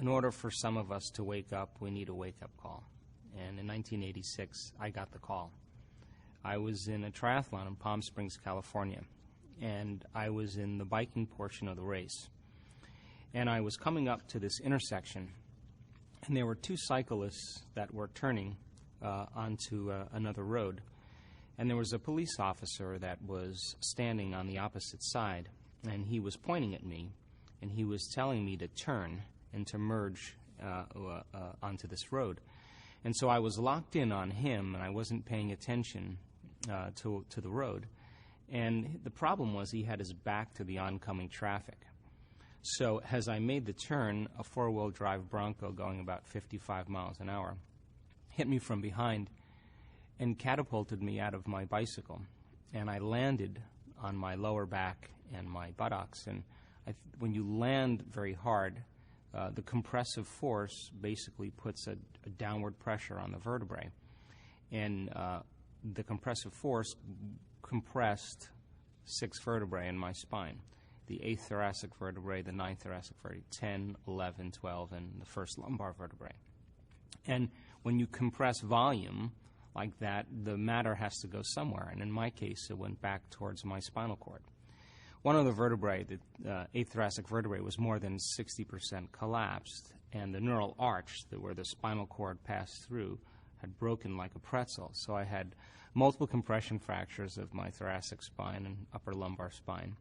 in order for some of us to wake up, we need a wake-up call. And in 1986, I got the call. I was in a triathlon in Palm Springs, California, and I was in the biking portion of the race. And I was coming up to this intersection, and there were two cyclists that were turning onto another road. And there was a police officer that was standing on the opposite side, and he was pointing at me, and he was telling me to turn and to merge onto this road. And so I was locked in on him, and I wasn't paying attention to the road. And the problem was he had his back to the oncoming traffic. So as I made the turn, a four-wheel drive Bronco going about 55 miles an hour hit me from behind and catapulted me out of my bicycle. And I landed on my lower back and my buttocks. And when you land very hard, the compressive force basically puts a downward pressure on the vertebrae. And the compressive force compressed 6 vertebrae in my spine. The 8th thoracic vertebrae, the 9th thoracic vertebrae, 10, 11, 12, and the first lumbar vertebrae. And when you compress volume like that, the matter has to go somewhere. And in my case, it went back towards my spinal cord. One of the vertebrae, the 8th thoracic vertebrae, was more than 60% collapsed, and the neural arch where the spinal cord passed through had broken like a pretzel. So I had multiple compression fractures of my thoracic spine and upper lumbar spine.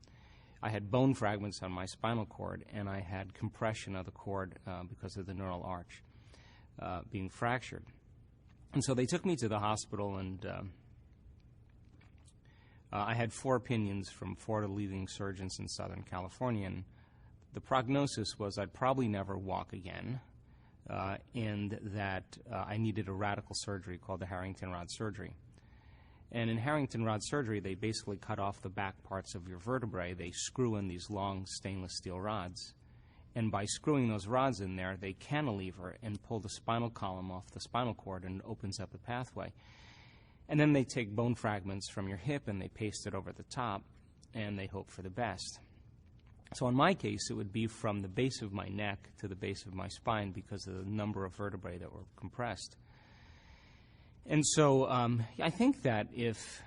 I had bone fragments on my spinal cord, and I had compression of the cord because of the neural arch being fractured. And so they took me to the hospital, and I had 4 opinions from 4 leading surgeons in Southern California, and the prognosis was I'd probably never walk again, and that I needed a radical surgery called the Harrington rod surgery. And in Harrington rod surgery, they basically cut off the back parts of your vertebrae. They screw in these long stainless steel rods. And by screwing those rods in there, they cantilever and pull the spinal column off the spinal cord, and it opens up the pathway. And then they take bone fragments from your hip and they paste it over the top, and they hope for the best. So in my case, it would be from the base of my neck to the base of my spine because of the number of vertebrae that were compressed. And so I think that if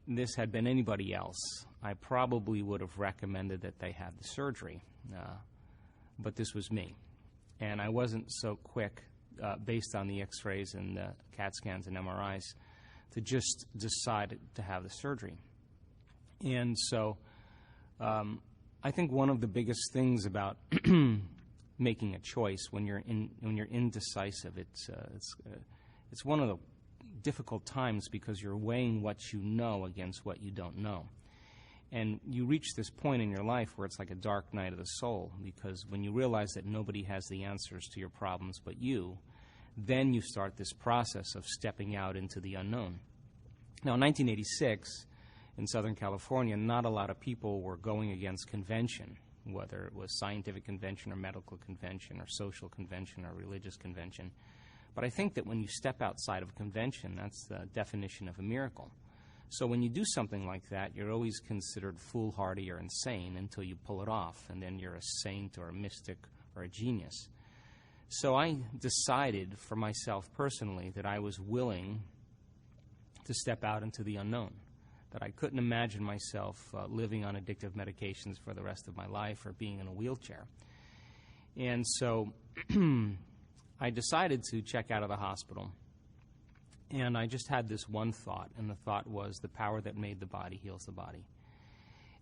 this had been anybody else, I probably would have recommended that they have the surgery. But this was me. And I wasn't so quick, based on the x-rays and the CAT scans and MRIs, to just decide to have the surgery. And so I think one of the biggest things about making a choice when you're indecisive, it's one of the difficult times because you're weighing what you know against what you don't know. And you reach this point in your life where it's like a dark night of the soul, because when you realize that nobody has the answers to your problems but you, then you start this process of stepping out into the unknown. Now, in 1986, in Southern California, not a lot of people were going against convention, whether it was scientific convention or medical convention or social convention or religious convention. But I think that when you step outside of a convention, that's the definition of a miracle. So when you do something like that, you're always considered foolhardy or insane until you pull it off, and then you're a saint or a mystic or a genius. So I decided for myself personally that I was willing to step out into the unknown, that I couldn't imagine myself living on addictive medications for the rest of my life or being in a wheelchair. And so I decided to check out of the hospital, and I just had this one thought, and the thought was the power that made the body heals the body.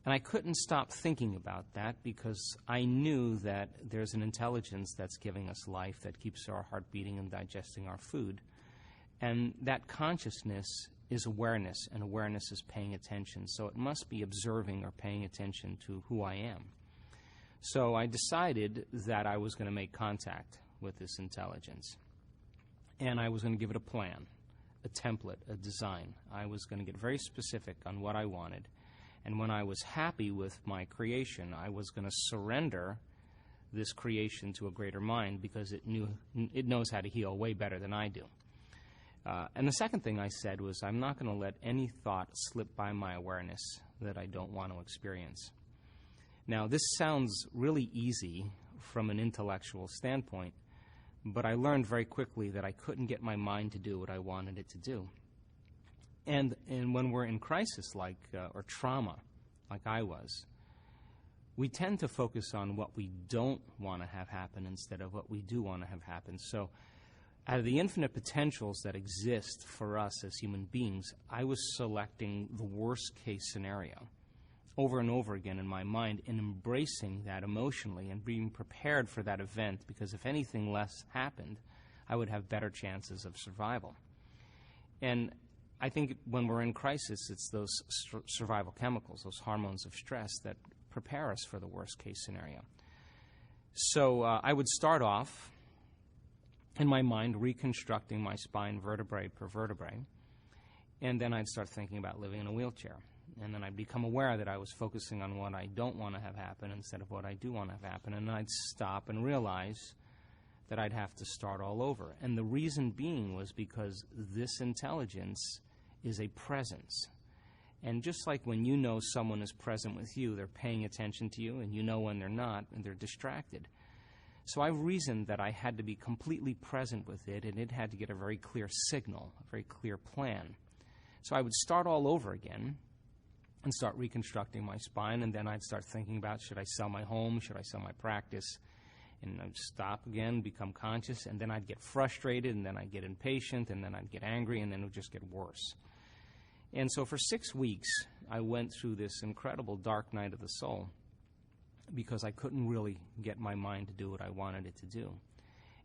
And I couldn't stop thinking about that because I knew that there's an intelligence that's giving us life that keeps our heart beating and digesting our food. And that consciousness is awareness, and awareness is paying attention. So it must be observing or paying attention to who I am. So I decided that I was going to make contact with this intelligence. And I was going to give it a plan, a template, a design. I was going to get very specific on what I wanted. And when I was happy with my creation, I was going to surrender this creation to a greater mind because it knows how to heal way better than I do. And the second thing I said was I'm not going to let any thought slip by my awareness that I don't want to experience. Now, this sounds really easy from an intellectual standpoint, but I learned very quickly that I couldn't get my mind to do what I wanted it to do. And when we're in crisis or trauma, like I was, we tend to focus on what we don't want to have happen instead of what we do want to have happen. So out of the infinite potentials that exist for us as human beings, I was selecting the worst case scenario over and over again in my mind and embracing that emotionally and being prepared for that event, because if anything less happened, I would have better chances of survival. And I think when we're in crisis, it's those survival chemicals, those hormones of stress that prepare us for the worst case scenario. So I would start off in my mind reconstructing my spine vertebrae per vertebrae, and then I'd start thinking about living in a wheelchair. And then I'd become aware that I was focusing on what I don't want to have happen instead of what I do want to have happen, and then I'd stop and realize that I'd have to start all over. And the reason being was because this intelligence is a presence. And just like when you know someone is present with you, they're paying attention to you, and you know when they're not, and they're distracted. So I reasoned that I had to be completely present with it, and it had to get a very clear signal, a very clear plan. So I would start all over again and start reconstructing my spine, and then I'd start thinking about, should I sell my home, should I sell my practice? And I'd stop again, become conscious, and then I'd get frustrated, and then I'd get impatient, and then I'd get angry, and then it would just get worse. And so for 6 weeks, I went through this incredible dark night of the soul because I couldn't really get my mind to do what I wanted it to do.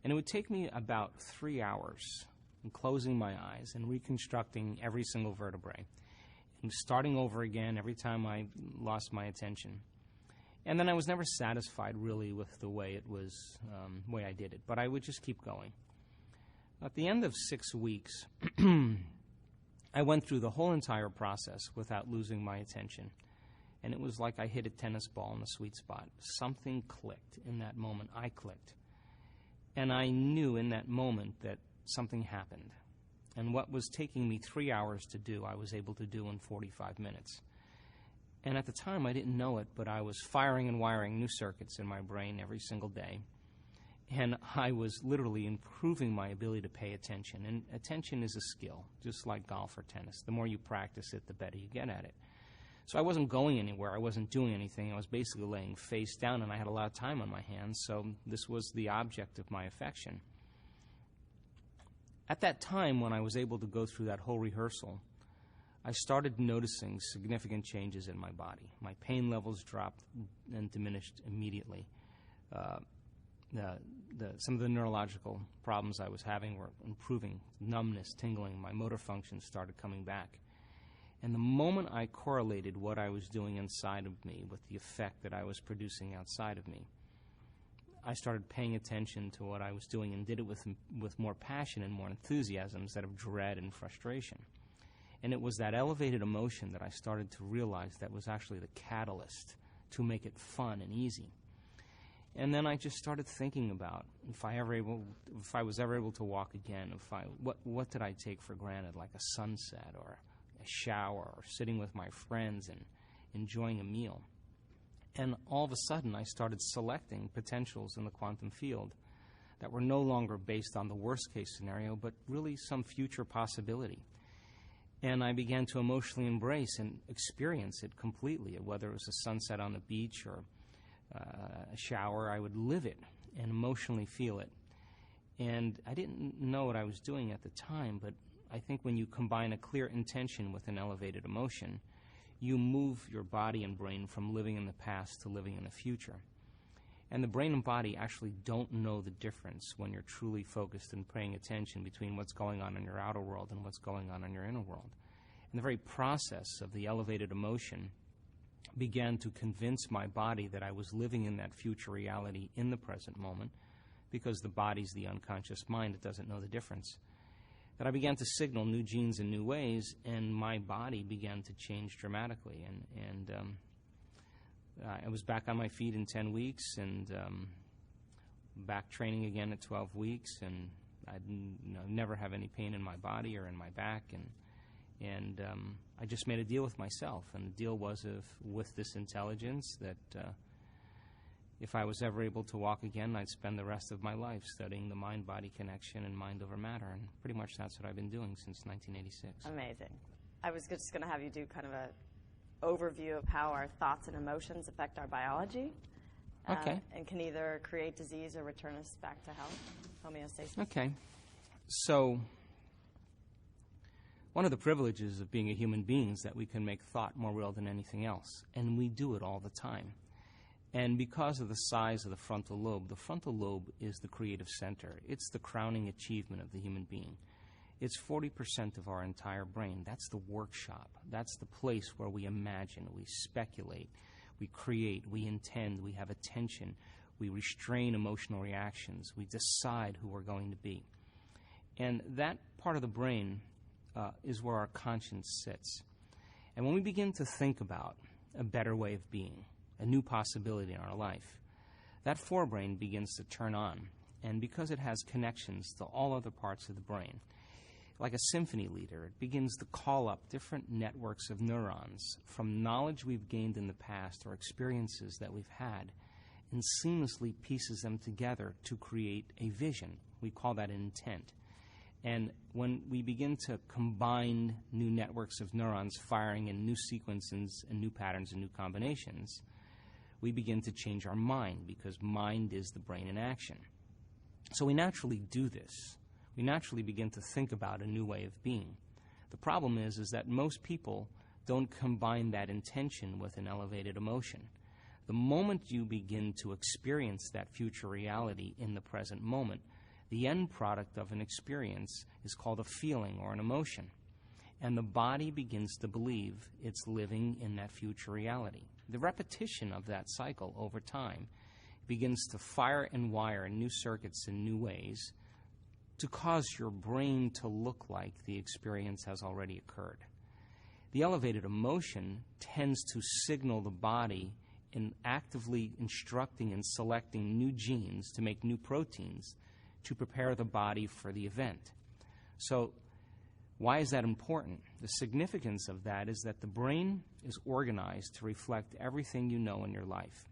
And it would take me about 3 hours in closing my eyes and reconstructing every single vertebrae and starting over again every time I lost my attention. And then I was never satisfied really with the way it was, way I did it, but I would just keep going. At the end of 6 weeks, I went through the whole entire process without losing my attention. And it was like I hit a tennis ball in the sweet spot. Something clicked in that moment. I clicked. And I knew in that moment that something happened. And what was taking me 3 hours to do, I was able to do in 45 minutes. And at the time, I didn't know it, but I was firing and wiring new circuits in my brain every single day. And I was literally improving my ability to pay attention. And attention is a skill, just like golf or tennis. The more you practice it, the better you get at it. So I wasn't going anywhere. I wasn't doing anything. I was basically laying face down, and I had a lot of time on my hands, so this was the object of my affection. At that time, when I was able to go through that whole rehearsal, I started noticing significant changes in my body. My pain levels dropped and diminished immediately. Some of the neurological problems I was having were improving. Numbness, tingling, my motor function started coming back. And the moment I correlated what I was doing inside of me with the effect that I was producing outside of me, I started paying attention to what I was doing and did it with more passion and more enthusiasm instead of dread and frustration. And it was that elevated emotion that I started to realize that was actually the catalyst to make it fun and easy. And then I just started thinking about if I was ever able to walk again, what did I take for granted, like a sunset or a shower or sitting with my friends and enjoying a meal. And all of a sudden, I started selecting potentials in the quantum field that were no longer based on the worst-case scenario, but really some future possibility. And I began to emotionally embrace and experience it completely, whether it was a sunset on the beach or a shower. I would live it and emotionally feel it. And I didn't know what I was doing at the time, but I think when you combine a clear intention with an elevated emotion, you move your body and brain from living in the past to living in the future. And the brain and body actually don't know the difference when you're truly focused and paying attention between what's going on in your outer world and what's going on in your inner world. And the very process of the elevated emotion began to convince my body that I was living in that future reality in the present moment, because the body's the unconscious mind. It doesn't know the difference. That I began to signal new genes in new ways, and my body began to change dramatically. And I was back on my feet in 10 weeks, and back training again at 12 weeks, and I'd never have any pain in my body or in my back, and I just made a deal with myself, and the deal was with this intelligence that if I was ever able to walk again, I'd spend the rest of my life studying the mind-body connection and mind over matter, and pretty much that's what I've been doing since 1986. Amazing. I was just going to have you do kind of a overview of how our thoughts and emotions affect our biology. Okay. And can either create disease or return us back to health, homeostasis. Okay. So one of the privileges of being a human being is that we can make thought more real than anything else, and we do it all the time. And because of the size of the frontal lobe is the creative center. It's the crowning achievement of the human being. It's 40% of our entire brain. That's the workshop. That's the place where we imagine, we speculate, we create, we intend, we have attention, we restrain emotional reactions, we decide who we're going to be. And that part of the brain is where our conscience sits. And when we begin to think about a better way of being, a new possibility in our life, that forebrain begins to turn on. And because it has connections to all other parts of the brain, like a symphony leader, it begins to call up different networks of neurons from knowledge we've gained in the past or experiences that we've had, and seamlessly pieces them together to create a vision. We call that intent. And when we begin to combine new networks of neurons firing in new sequences and new patterns and new combinations, we begin to change our mind, because mind is the brain in action. So we naturally do this. We naturally begin to think about a new way of being. The problem is that most people don't combine that intention with an elevated emotion. The moment you begin to experience that future reality in the present moment, the end product of an experience is called a feeling or an emotion. And the body begins to believe it's living in that future reality. The repetition of that cycle over time begins to fire and wire new circuits in new ways to cause your brain to look like the experience has already occurred. The elevated emotion tends to signal the body in actively instructing and selecting new genes to make new proteins to prepare the body for the event. So why is that important? The significance of that is that the brain is organized to reflect everything you know in your life.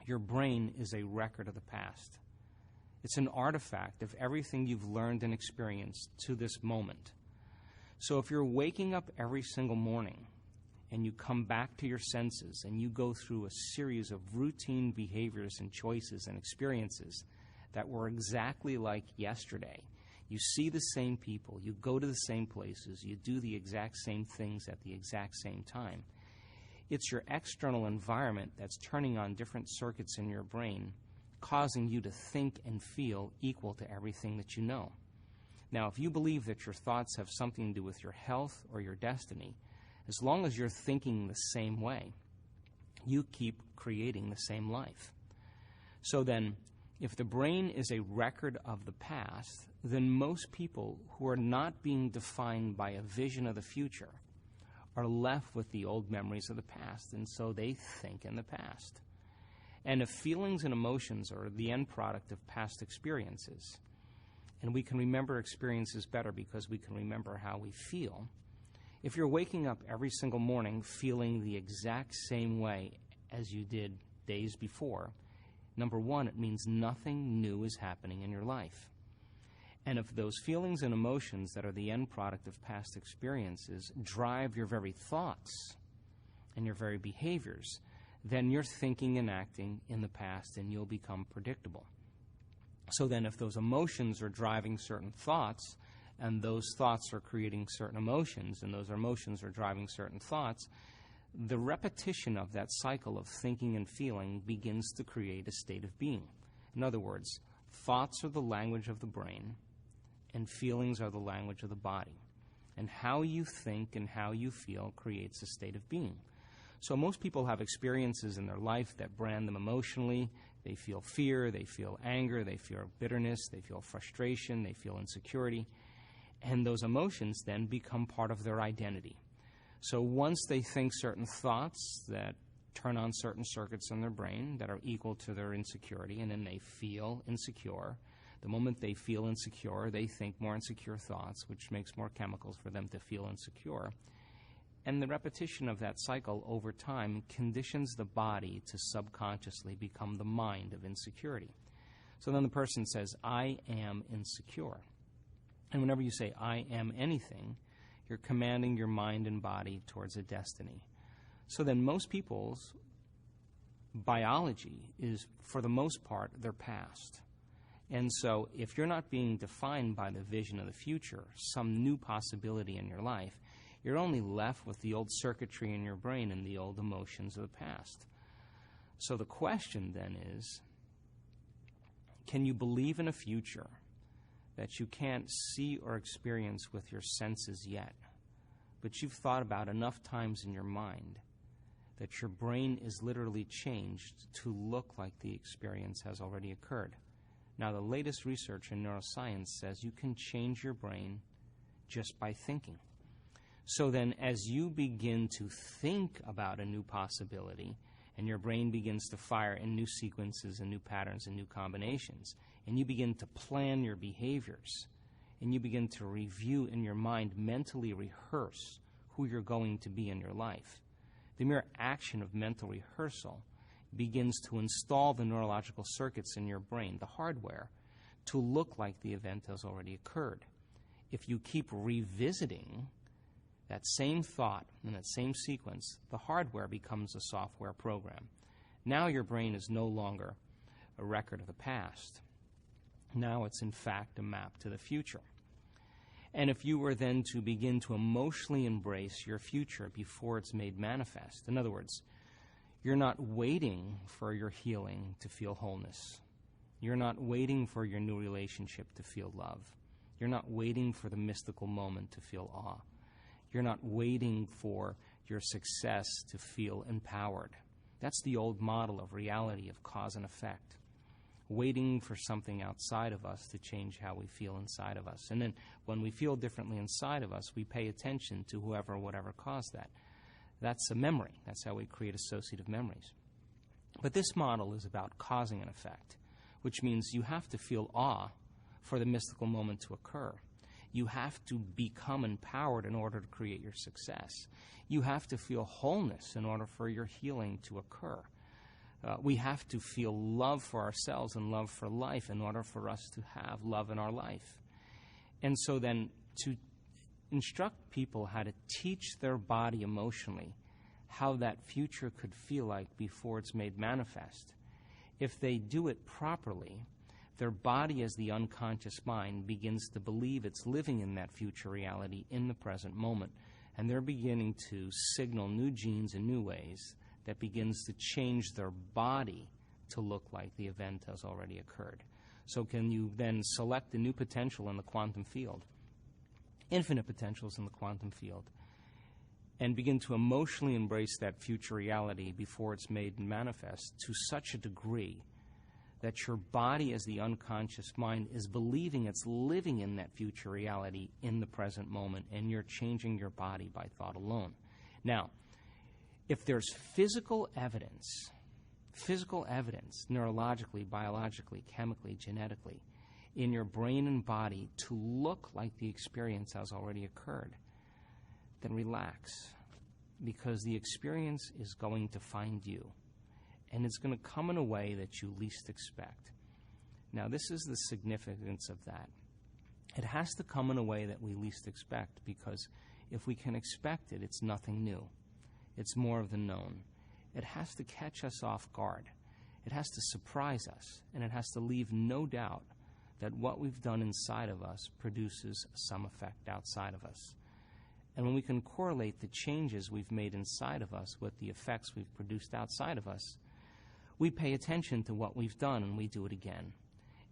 Your brain is a record of the past. It's an artifact of everything you've learned and experienced to this moment. So if you're waking up every single morning and you come back to your senses and you go through a series of routine behaviors and choices and experiences that were exactly like yesterday, you see the same people, you go to the same places, you do the exact same things at the exact same time, it's your external environment that's turning on different circuits in your brain, causing you to think and feel equal to everything that you know. Now, if you believe that your thoughts have something to do with your health or your destiny, as long as you're thinking the same way, you keep creating the same life. So then, if the brain is a record of the past, then most people who are not being defined by a vision of the future are left with the old memories of the past, and so they think in the past. And if feelings and emotions are the end product of past experiences, and we can remember experiences better because we can remember how we feel, if you're waking up every single morning feeling the exact same way as you did days before, number one, it means nothing new is happening in your life. And if those feelings and emotions that are the end product of past experiences drive your very thoughts and your very behaviors, then you're thinking and acting in the past, and you'll become predictable. So then if those emotions are driving certain thoughts, and those thoughts are creating certain emotions, and those emotions are driving certain thoughts, the repetition of that cycle of thinking and feeling begins to create a state of being. In other words, thoughts are the language of the brain, and feelings are the language of the body. And how you think and how you feel creates a state of being. So most people have experiences in their life that brand them emotionally. They feel fear, they feel anger, they feel bitterness, they feel frustration, they feel insecurity. And those emotions then become part of their identity. So once they think certain thoughts that turn on certain circuits in their brain that are equal to their insecurity, and then they feel insecure. The moment they feel insecure, they think more insecure thoughts, which makes more chemicals for them to feel insecure. And the repetition of that cycle over time conditions the body to subconsciously become the mind of insecurity. So then the person says, I am insecure. And whenever you say, I am anything, you're commanding your mind and body towards a destiny. So then most people's biology is, for the most part, their past. And so if you're not being defined by the vision of the future, some new possibility in your life, you're only left with the old circuitry in your brain and the old emotions of the past. So the question then is, can you believe in a future that you can't see or experience with your senses yet, but you've thought about enough times in your mind that your brain is literally changed to look like the experience has already occurred? Now, the latest research in neuroscience says you can change your brain just by thinking. So then, as you begin to think about a new possibility, and your brain begins to fire in new sequences and new patterns and new combinations, and you begin to plan your behaviors, and you begin to review in your mind, mentally rehearse who you're going to be in your life, the mere action of mental rehearsal begins to install the neurological circuits in your brain, the hardware, to look like the event has already occurred. If you keep revisiting that same thought and that same sequence, the hardware becomes a software program. Now your brain is no longer a record of the past. Now it's in fact a map to the future. And if you were then to begin to emotionally embrace your future before it's made manifest, in other words, you're not waiting for your healing to feel wholeness. You're not waiting for your new relationship to feel love. You're not waiting for the mystical moment to feel awe. You're not waiting for your success to feel empowered. That's the old model of reality, of cause and effect. Waiting for something outside of us to change how we feel inside of us. And then when we feel differently inside of us, we pay attention to whoever or whatever caused that. That's a memory. That's how we create associative memories. But this model is about causing an effect, which means you have to feel awe for the mystical moment to occur. You have to become empowered in order to create your success. You have to feel wholeness in order for your healing to occur. We have to feel love for ourselves and love for life in order for us to have love in our life. And so then to instruct people how to teach their body emotionally how that future could feel like before it's made manifest, if they do it properly, their body as the unconscious mind begins to believe it's living in that future reality in the present moment. And they're beginning to signal new genes in new ways that begins to change their body to look like the event has already occurred. So can you then select a new potential in the quantum field, infinite potentials in the quantum field, and begin to emotionally embrace that future reality before it's made manifest to such a degree that your body as the unconscious mind is believing it's living in that future reality in the present moment, and you're changing your body by thought alone. Now, if there's physical evidence, neurologically, biologically, chemically, genetically, in your brain and body to look like the experience has already occurred, then relax, because the experience is going to find you. And it's going to come in a way that you least expect. Now, this is the significance of that. It has to come in a way that we least expect, because if we can expect it, it's nothing new. It's more of the known. It has to catch us off guard. It has to surprise us, and it has to leave no doubt that what we've done inside of us produces some effect outside of us. And when we can correlate the changes we've made inside of us with the effects we've produced outside of us, we pay attention to what we've done and we do it again.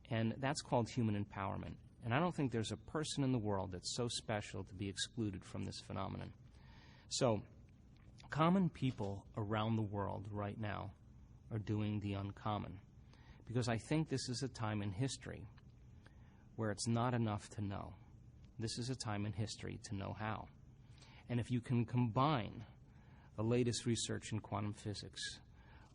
And that's called human empowerment. And I don't think there's a person in the world that's so special to be excluded from this phenomenon. So, common people around the world right now are doing the uncommon, because I think this is a time in history where it's not enough to know. This is a time in history to know how. And if you can combine the latest research in quantum physics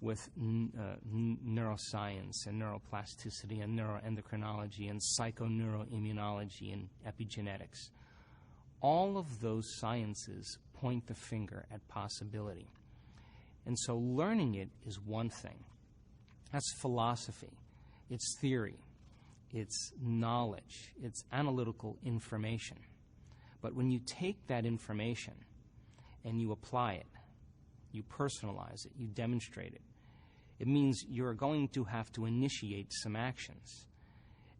with neuroscience and neuroplasticity and neuroendocrinology and psychoneuroimmunology and epigenetics, all of those sciences point the finger at possibility. And so learning it is one thing. That's philosophy. It's theory. It's knowledge. It's analytical information. But when you take that information and you apply it, you personalize it, you demonstrate it, it means you're going to have to initiate some actions.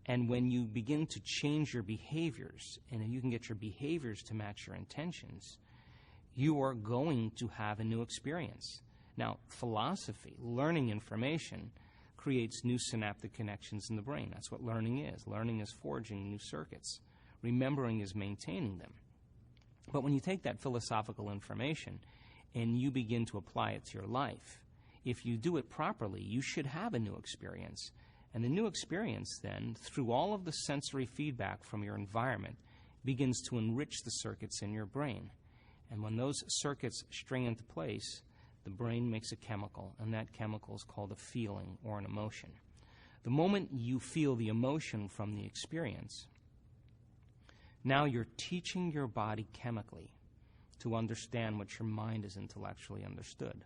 And when you begin to change your behaviors, and you can get your behaviors to match your intentions, you are going to have a new experience. Now, philosophy, learning information, creates new synaptic connections in the brain. That's what learning is. Learning is forging new circuits. Remembering is maintaining them. But when you take that philosophical information and you begin to apply it to your life, if you do it properly, you should have a new experience. And the new experience then, through all of the sensory feedback from your environment, begins to enrich the circuits in your brain. And when those circuits string into place, the brain makes a chemical, and that chemical is called a feeling or an emotion. The moment you feel the emotion from the experience, now you're teaching your body chemically to understand what your mind has intellectually understood.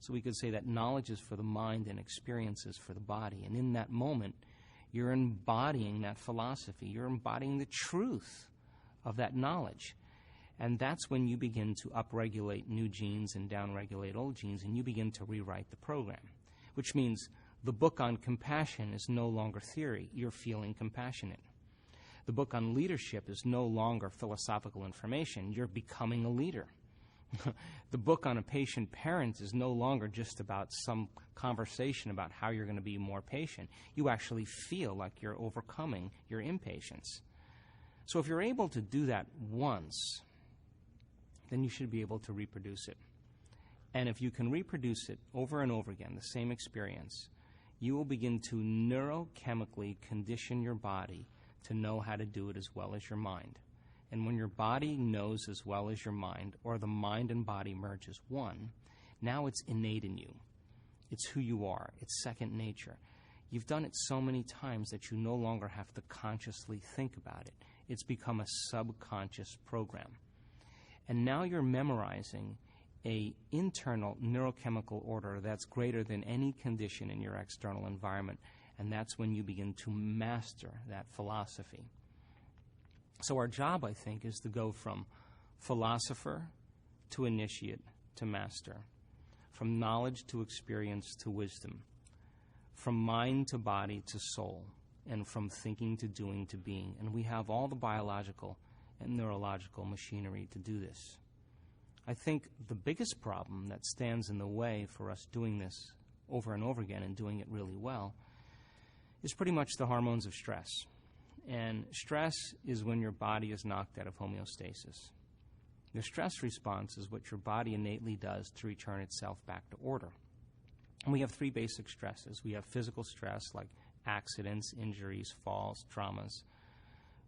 So we could say that knowledge is for the mind and experience is for the body. And in that moment, you're embodying that philosophy. You're embodying the truth of that knowledge. And that's when you begin to upregulate new genes and downregulate old genes, and you begin to rewrite the program, which means the book on compassion is no longer theory. You're feeling compassionate. The book on leadership is no longer philosophical information. You're becoming a leader. The book on a patient parent is no longer just about some conversation about how you're going to be more patient. You actually feel like you're overcoming your impatience. So if you're able to do that once, then you should be able to reproduce it. And if you can reproduce it over and over again, the same experience, you will begin to neurochemically condition your body to know how to do it as well as your mind. And when your body knows as well as your mind, or the mind and body merge as one, now it's innate in you. It's who you are. It's second nature. You've done it so many times that you no longer have to consciously think about it. It's become a subconscious program. And now you're memorizing an internal neurochemical order that's greater than any condition in your external environment. And that's when you begin to master that philosophy. So our job, I think, is to go from philosopher to initiate to master, from knowledge to experience to wisdom, from mind to body to soul, and from thinking to doing to being. And we have all the biological and neurological machinery to do this. I think the biggest problem that stands in the way for us doing this over and over again and doing it really well is pretty much the hormones of stress. And stress is when your body is knocked out of homeostasis. The stress response is what your body innately does to return itself back to order. And we have three basic stresses. We have physical stress like accidents, injuries, falls, traumas.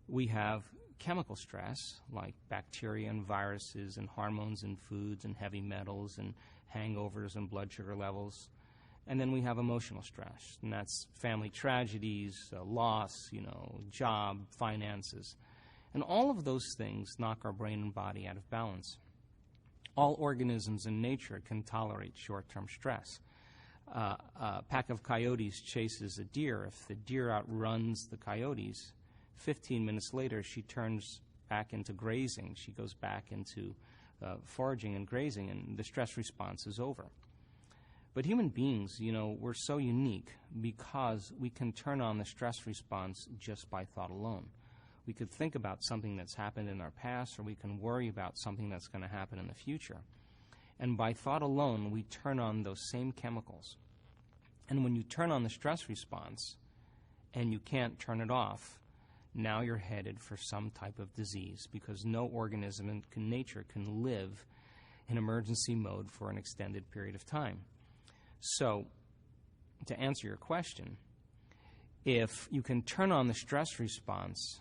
We have chemical stress like bacteria and viruses and hormones and foods and heavy metals and hangovers and blood sugar levels. And then we have emotional stress, and that's family tragedies, loss, job, finances. And all of those things knock our brain and body out of balance. All organisms in nature can tolerate short-term stress. A pack of coyotes chases a deer. If the deer outruns the coyotes, 15 minutes later she turns back into grazing. She goes back into foraging and grazing, and the stress response is over. But human beings, we're so unique because we can turn on the stress response just by thought alone. We could think about something that's happened in our past, or we can worry about something that's going to happen in the future. And by thought alone, we turn on those same chemicals. And when you turn on the stress response and you can't turn it off, now you're headed for some type of disease, because no organism in nature can live in emergency mode for an extended period of time. So, to answer your question, if you can turn on the stress response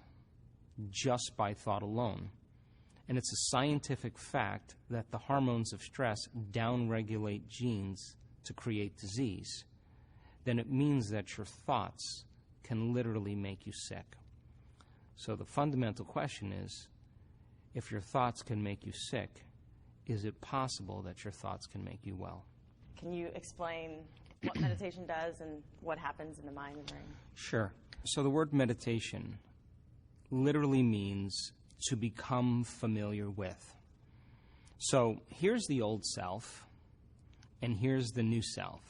just by thought alone, and it's a scientific fact that the hormones of stress downregulate genes to create disease, then it means that your thoughts can literally make you sick. So the fundamental question is, if your thoughts can make you sick, is it possible that your thoughts can make you well? Can you explain what meditation does and what happens in the mind and brain? Sure. So the word meditation literally means to become familiar with. So here's the old self, and here's the new self.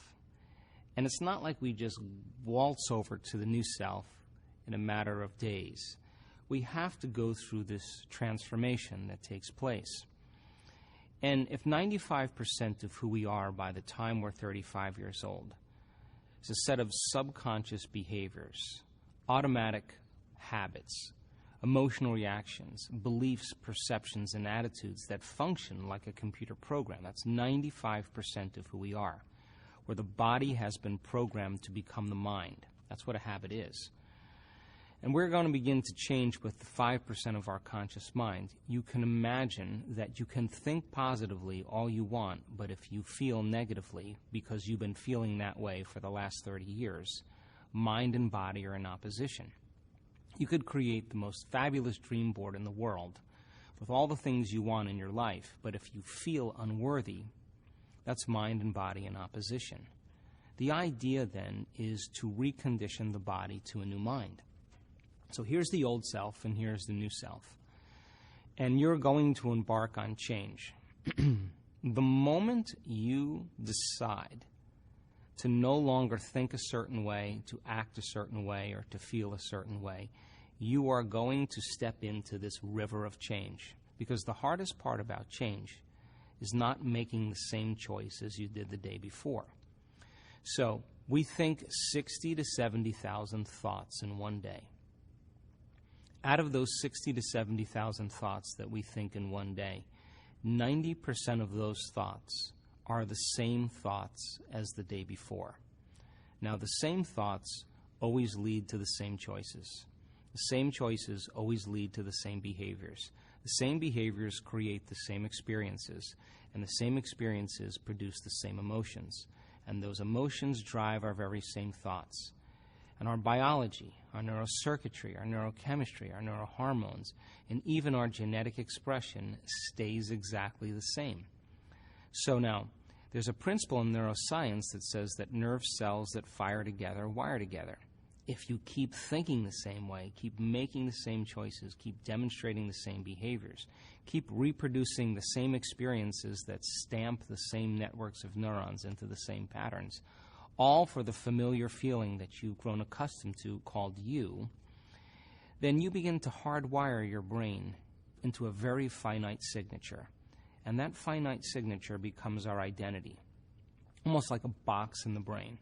And it's not like we just waltz over to the new self in a matter of days. We have to go through this transformation that takes place. And if 95% of who we are by the time we're 35 years old is a set of subconscious behaviors, automatic habits, emotional reactions, beliefs, perceptions, and attitudes that function like a computer program, that's 95% of who we are, where the body has been programmed to become the mind. That's what a habit is. And we're going to begin to change with the 5% of our conscious mind. You can imagine that you can think positively all you want, but if you feel negatively, because you've been feeling that way for the last 30 years, mind and body are in opposition. You could create the most fabulous dream board in the world with all the things you want in your life, but if you feel unworthy, that's mind and body in opposition. The idea then is to recondition the body to a new mind. So here's the old self and here's the new self. And you're going to embark on change. The moment you decide to no longer think a certain way, to act a certain way, or to feel a certain way, you are going to step into this river of change. Because the hardest part about change is not making the same choice as you did the day before. So we think 60 to 70,000 thoughts in one day. Out of those 60 to 70,000 thoughts that we think in one day, 90% of those thoughts are the same thoughts as the day before. Now, the same thoughts always lead to the same choices. The same choices always lead to the same behaviors. The same behaviors create the same experiences, and the same experiences produce the same emotions. And those emotions drive our very same thoughts. And our biology, our neurocircuitry, our neurochemistry, our neurohormones, and even our genetic expression stays exactly the same. So now, there's a principle in neuroscience that says that nerve cells that fire together wire together. If you keep thinking the same way, keep making the same choices, keep demonstrating the same behaviors, keep reproducing the same experiences that stamp the same networks of neurons into the same patterns, all for the familiar feeling that you've grown accustomed to called you, then you begin to hardwire your brain into a very finite signature. And that finite signature becomes our identity, almost like a box in the brain.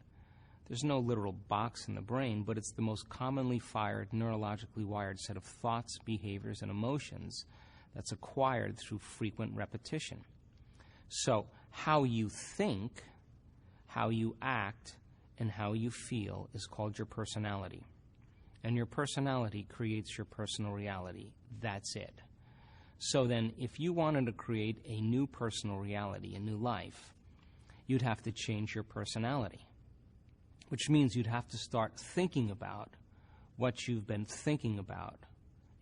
There's no literal box in the brain, but it's the most commonly fired, neurologically wired set of thoughts, behaviors, and emotions that's acquired through frequent repetition. So how you think, how you act, and how you feel is called your personality. And your personality creates your personal reality. That's it. So then, if you wanted to create a new personal reality, a new life, you'd have to change your personality, which means you'd have to start thinking about what you've been thinking about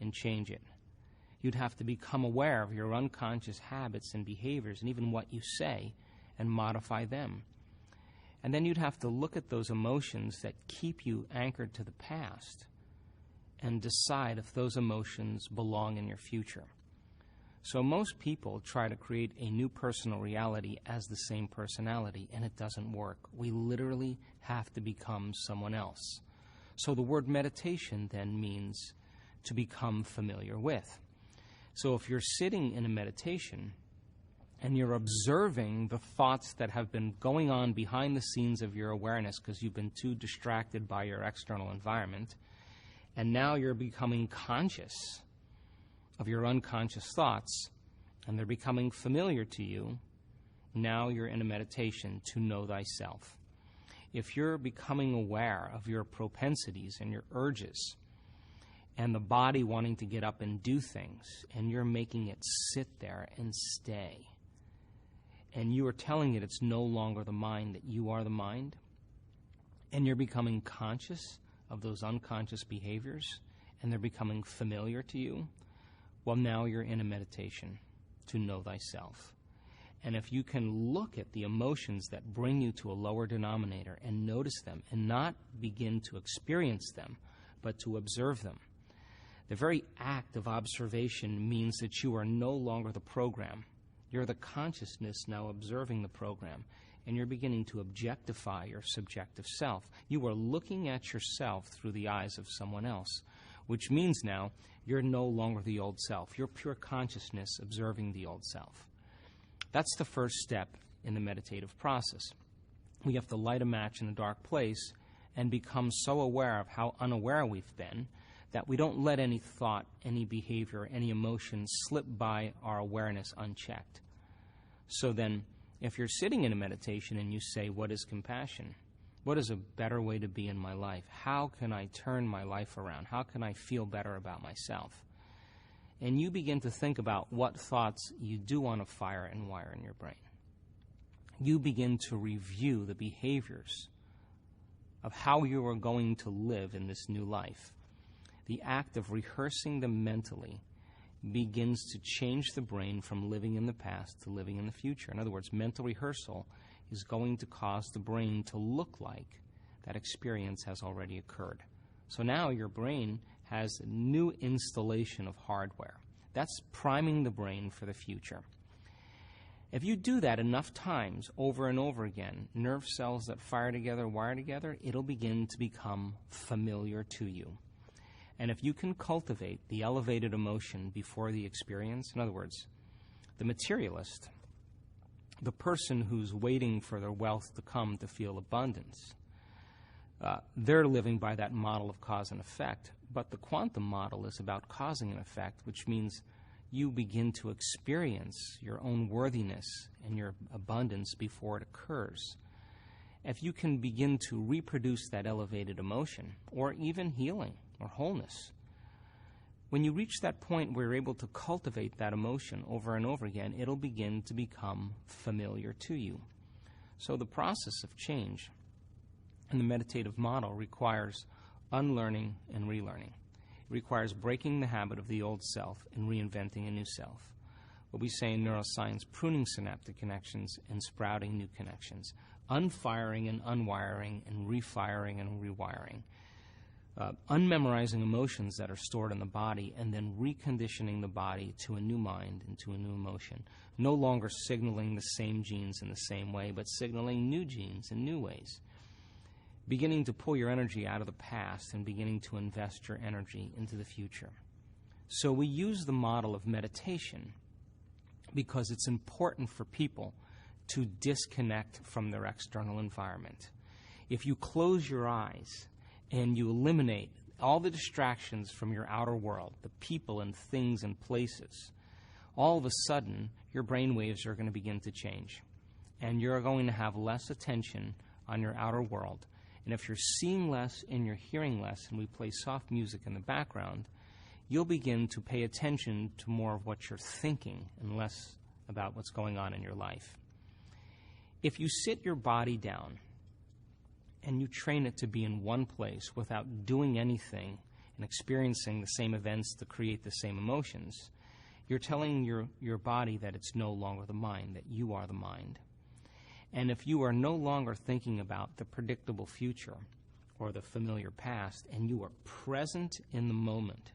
and change it. You'd have to become aware of your unconscious habits and behaviors and even what you say and modify them. And then you'd have to look at those emotions that keep you anchored to the past and decide if those emotions belong in your future. So most people try to create a new personal reality as the same personality, and it doesn't work. We literally have to become someone else. So the word meditation then means to become familiar with. So if you're sitting in a meditation and you're observing the thoughts that have been going on behind the scenes of your awareness because you've been too distracted by your external environment, and now you're becoming conscious of your unconscious thoughts, and they're becoming familiar to you, now you're in a meditation to know thyself. If you're becoming aware of your propensities and your urges, and the body wanting to get up and do things, and you're making it sit there and stay, and you are telling it it's no longer the mind, that you are the mind, and you're becoming conscious of those unconscious behaviors, and they're becoming familiar to you, well, now you're in a meditation to know thyself. And if you can look at the emotions that bring you to a lower denominator and notice them and not begin to experience them, but to observe them, the very act of observation means that you are no longer the program. You're the consciousness now observing the program, and you're beginning to objectify your subjective self. You are looking at yourself through the eyes of someone else, which means now you're no longer the old self. You're pure consciousness observing the old self. That's the first step in the meditative process. We have to light a match in a dark place and become so aware of how unaware we've been that we don't let any thought, any behavior, any emotion slip by our awareness unchecked. So then, if you're sitting in a meditation and you say, what is compassion? What is a better way to be in my life? How can I turn my life around? How can I feel better about myself? And you begin to think about what thoughts you do want to fire and wire in your brain. You begin to review the behaviors of how you are going to live in this new life. The act of rehearsing them mentally begins to change the brain from living in the past to living in the future. In other words, mental rehearsal is going to cause the brain to look like that experience has already occurred. So now your brain has a new installation of hardware. That's priming the brain for the future. If you do that enough times, over and over again, nerve cells that fire together, wire together, it'll begin to become familiar to you. And if you can cultivate the elevated emotion before the experience, in other words, the materialist, the person who's waiting for their wealth to come to feel abundance, they're living by that model of cause and effect. But the quantum model is about causing an effect, which means you begin to experience your own worthiness and your abundance before it occurs. If you can begin to reproduce that elevated emotion, or even healing or wholeness, when you reach that point where you're able to cultivate that emotion over and over again, it'll begin to become familiar to you. So the process of change in the meditative model requires unlearning and relearning. It requires breaking the habit of the old self and reinventing a new self. What we say in neuroscience, pruning synaptic connections and sprouting new connections, unfiring and unwiring and refiring and rewiring, unmemorizing emotions that are stored in the body and then reconditioning the body to a new mind and to a new emotion, no longer signaling the same genes in the same way, but signaling new genes in new ways. Beginning to pull your energy out of the past and beginning to invest your energy into the future. So we use the model of meditation because it's important for people to disconnect from their external environment. If you close your eyes and you eliminate all the distractions from your outer world, the people and things and places, all of a sudden your brain waves are going to begin to change. And you're going to have less attention on your outer world. And if you're seeing less and you're hearing less, and we play soft music in the background, you'll begin to pay attention to more of what you're thinking and less about what's going on in your life. If you sit your body down and you train it to be in one place without doing anything and experiencing the same events to create the same emotions, you're telling your body that it's no longer the mind, that you are the mind. And if you are no longer thinking about the predictable future or the familiar past, and you are present in the moment,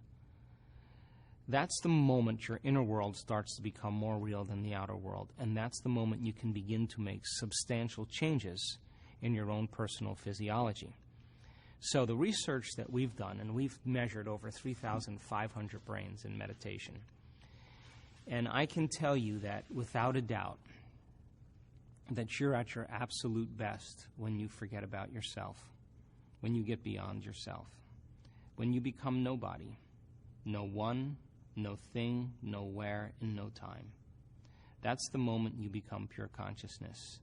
that's the moment your inner world starts to become more real than the outer world. And that's the moment you can begin to make substantial changes in your own personal physiology. So the research that we've done, and we've measured over 3,500 brains in meditation, and I can tell you that without a doubt, that you're at your absolute best when you forget about yourself, when you get beyond yourself, when you become nobody, no one, no thing, no where, and no time. That's the moment you become pure consciousness.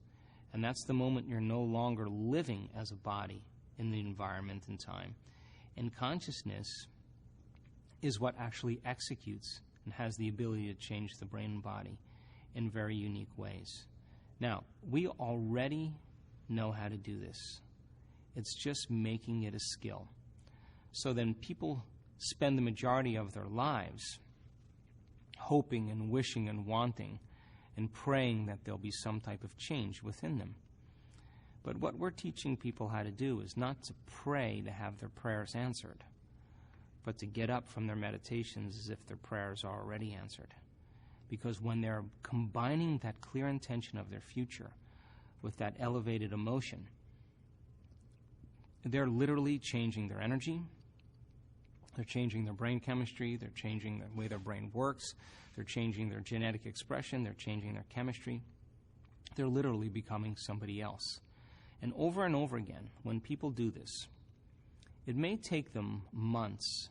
And that's the moment you're no longer living as a body in the environment and time. And consciousness is what actually executes and has the ability to change the brain and body in very unique ways. Now, we already know how to do this. It's just making it a skill. So then people spend the majority of their lives hoping and wishing and wanting and praying that there'll be some type of change within them. But what we're teaching people how to do is not to pray to have their prayers answered, but to get up from their meditations as if their prayers are already answered. Because when they're combining that clear intention of their future with that elevated emotion, they're literally changing their energy, they're changing their brain chemistry, they're changing the way their brain works, they're changing their genetic expression, they're changing their chemistry. They're literally becoming somebody else. And over again, when people do this, it may take them months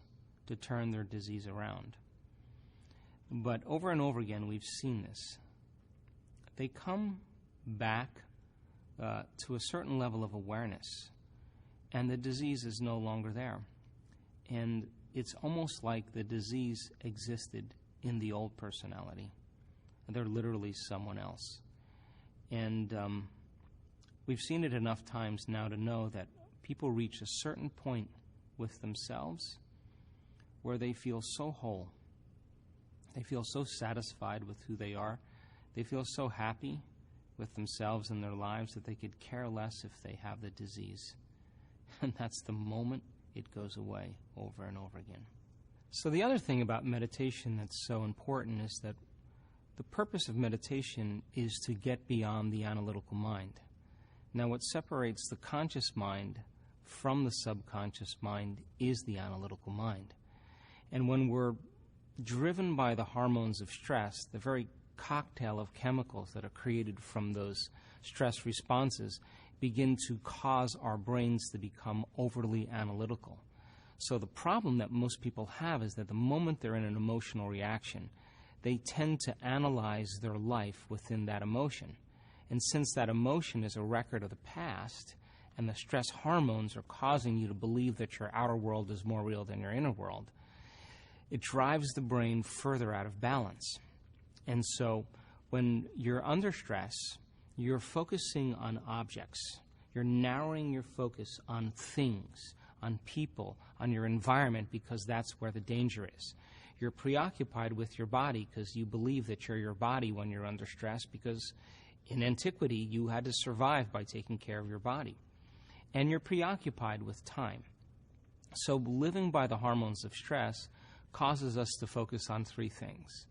to turn their disease around. But over and over again, we've seen this. They come back to a certain level of awareness, and the disease is no longer there. And it's almost like the disease existed in the old personality. They're literally someone else. And we've seen it enough times now to know that people reach a certain point with themselves where they feel so whole. They feel so satisfied with who they are. They feel so happy with themselves and their lives that they could care less if they have the disease. And that's the moment it goes away over and over again. So the other thing about meditation that's so important is that the purpose of meditation is to get beyond the analytical mind. Now, what separates the conscious mind from the subconscious mind is the analytical mind. And when we're driven by the hormones of stress, the very cocktail of chemicals that are created from those stress responses begin to cause our brains to become overly analytical. So the problem that most people have is that the moment they're in an emotional reaction, they tend to analyze their life within that emotion. And since that emotion is a record of the past, and the stress hormones are causing you to believe that your outer world is more real than your inner world, it drives the brain further out of balance. And so when you're under stress, you're focusing on objects. You're narrowing your focus on things, on people, on your environment, because that's where the danger is. You're preoccupied with your body because you believe that you're your body when you're under stress, because in antiquity you had to survive by taking care of your body. And you're preoccupied with time. So living by the hormones of stress causes us to focus on three things: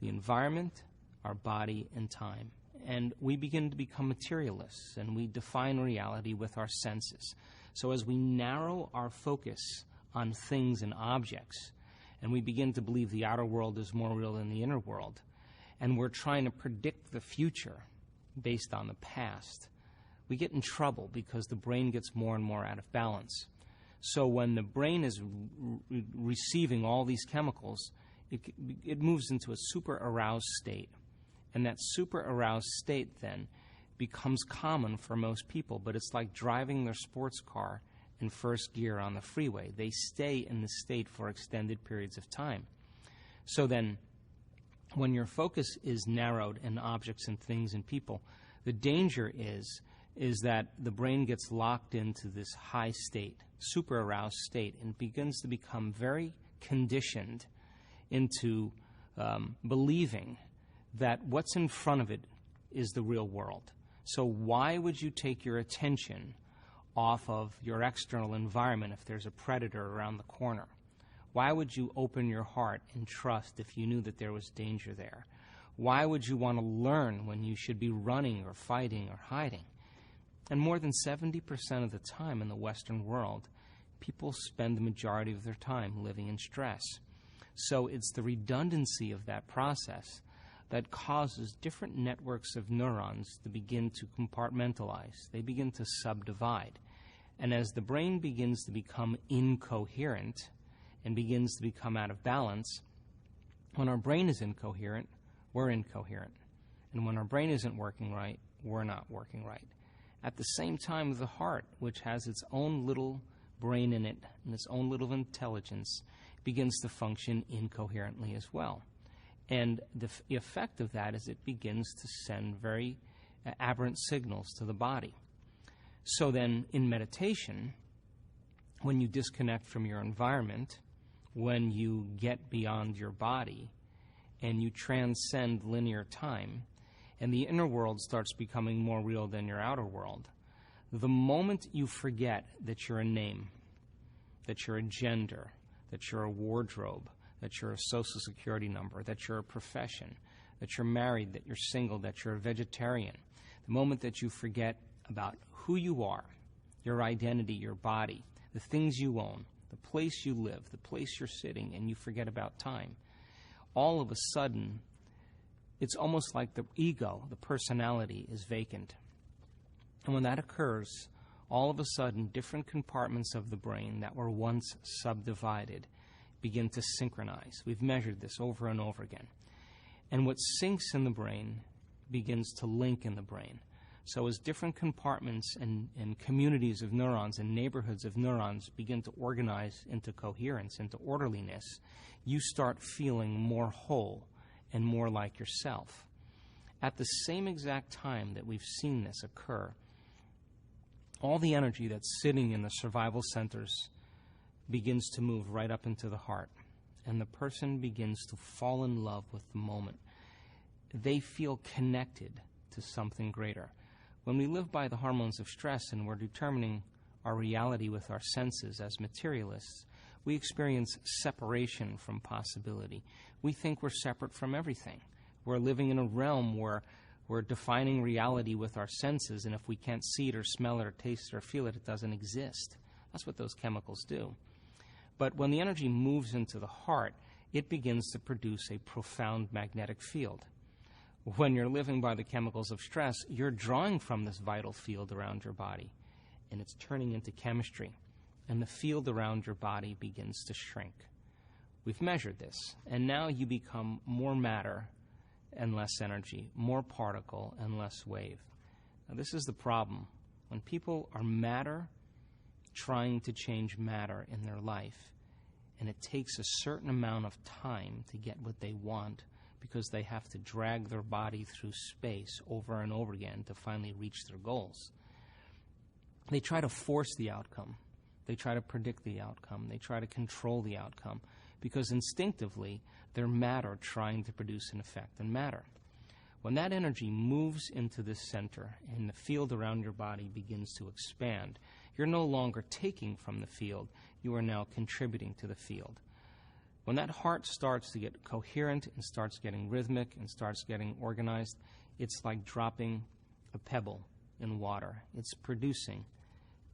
the environment, our body, and time. And we begin to become materialists, and we define reality with our senses. So as we narrow our focus on things and objects, and we begin to believe the outer world is more real than the inner world, and we're trying to predict the future based on the past, we get in trouble because the brain gets more and more out of balance. So when the brain is receiving all these chemicals, it moves into a super aroused state. And that super aroused state then becomes common for most people, but it's like driving their sports car in first gear on the freeway. They stay in the state for extended periods of time. So then when your focus is narrowed in objects and things and people, the danger is that the brain gets locked into this high state, super aroused state, and begins to become very conditioned into believing that what's in front of it is the real world. So why would you take your attention off of your external environment if there's a predator around the corner? Why would you open your heart and trust if you knew that there was danger there? Why would you want to learn when you should be running or fighting or hiding? And more than 70% of the time in the Western world, people spend the majority of their time living in stress. So it's the redundancy of that process that causes different networks of neurons to begin to compartmentalize. They begin to subdivide. And as the brain begins to become incoherent and begins to become out of balance, when our brain is incoherent, we're incoherent. And when our brain isn't working right, we're not working right. At the same time, the heart, which has its own little brain in it and its own little intelligence, begins to function incoherently as well. And the effect of that is it begins to send very aberrant signals to the body. So then in meditation, when you disconnect from your environment, when you get beyond your body, and you transcend linear time, and the inner world starts becoming more real than your outer world. The moment you forget that you're a name, that you're a gender, that you're a wardrobe, that you're a social security number, that you're a profession, that you're married, that you're single, that you're a vegetarian, the moment that you forget about who you are, your identity, your body, the things you own, the place you live, the place you're sitting, and you forget about time, all of a sudden, it's almost like the ego, the personality, is vacant. And when that occurs, all of a sudden, different compartments of the brain that were once subdivided begin to synchronize. We've measured this over and over again. And what syncs in the brain begins to link in the brain. So as different compartments and communities of neurons and neighborhoods of neurons begin to organize into coherence, into orderliness, you start feeling more whole and more like yourself. At the same exact time that we've seen this occur, all the energy that's sitting in the survival centers begins to move right up into the heart, and the person begins to fall in love with the moment. They feel connected to something greater. When we live by the hormones of stress and we're determining our reality with our senses as materialists, we experience separation from possibility. We think we're separate from everything. We're living in a realm where we're defining reality with our senses, and if we can't see it or smell it or taste it or feel it, it doesn't exist. That's what those chemicals do. But when the energy moves into the heart, it begins to produce a profound magnetic field. When you're living by the chemicals of stress, you're drawing from this vital field around your body, and it's turning into chemistry, and the field around your body begins to shrink. We've measured this, and now you become more matter and less energy, more particle and less wave. Now, this is the problem. When people are matter trying to change matter in their life, and it takes a certain amount of time to get what they want because they have to drag their body through space over and over again to finally reach their goals. They try to force the outcome. They try to predict the outcome. They try to control the outcome because instinctively they're matter trying to produce an effect in matter. When that energy moves into this center and the field around your body begins to expand, you're no longer taking from the field, you are now contributing to the field. When that heart starts to get coherent and starts getting rhythmic and starts getting organized, it's like dropping a pebble in water. It's producing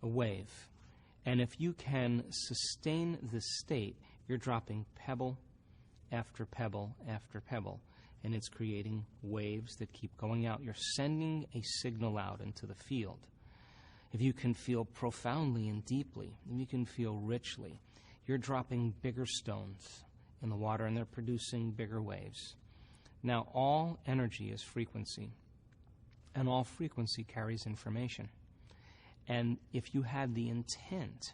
a wave. And if you can sustain this state, you're dropping pebble after pebble after pebble, and it's creating waves that keep going out. You're sending a signal out into the field. If you can feel profoundly and deeply, if you can feel richly, you're dropping bigger stones in the water, and they're producing bigger waves. Now, all energy is frequency, and all frequency carries information. And if you had the intent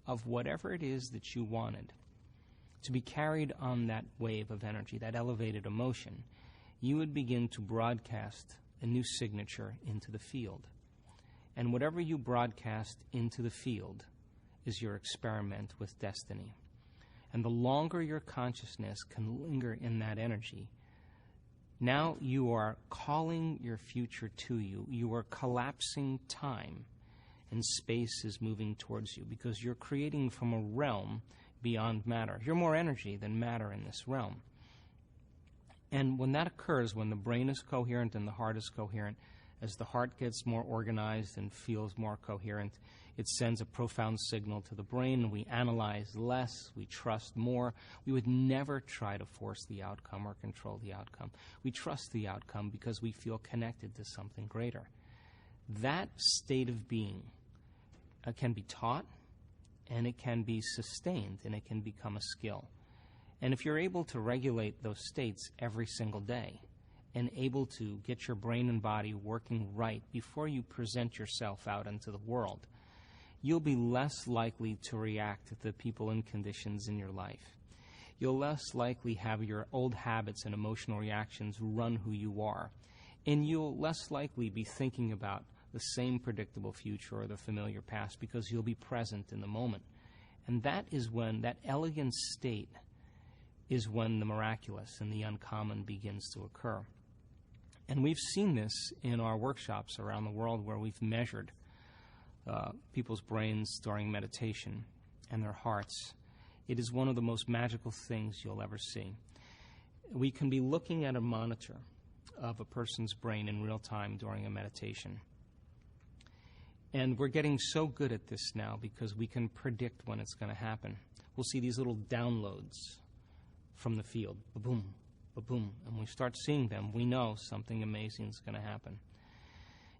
of whatever it is that you wanted to be carried on that wave of energy, that elevated emotion, you would begin to broadcast a new signature into the field. And whatever you broadcast into the field is your experiment with destiny. And the longer your consciousness can linger in that energy, now you are calling your future to you. You are collapsing time, and space is moving towards you because you're creating from a realm beyond matter. You're more energy than matter in this realm. And when that occurs, when the brain is coherent and the heart is coherent, as the heart gets more organized and feels more coherent, it sends a profound signal to the brain. We analyze less. We trust more. We would never try to force the outcome or control the outcome. We trust the outcome because we feel connected to something greater. That state of being can be taught, and it can be sustained, and it can become a skill. And if you're able to regulate those states every single day and able to get your brain and body working right before you present yourself out into the world, you'll be less likely to react to the people and conditions in your life. You'll less likely have your old habits and emotional reactions run who you are. And you'll less likely be thinking about the same predictable future or the familiar past because you'll be present in the moment. And that is when, that elegant state is when the miraculous and the uncommon begins to occur. And we've seen this in our workshops around the world where we've measured people's brains during meditation and their hearts. It is one of the most magical things you'll ever see. We can be looking at a monitor of a person's brain in real time during a meditation. And we're getting so good at this now because we can predict when it's going to happen. We'll see these little downloads from the field, ba-boom, ba-boom, and we start seeing them. We know something amazing is going to happen.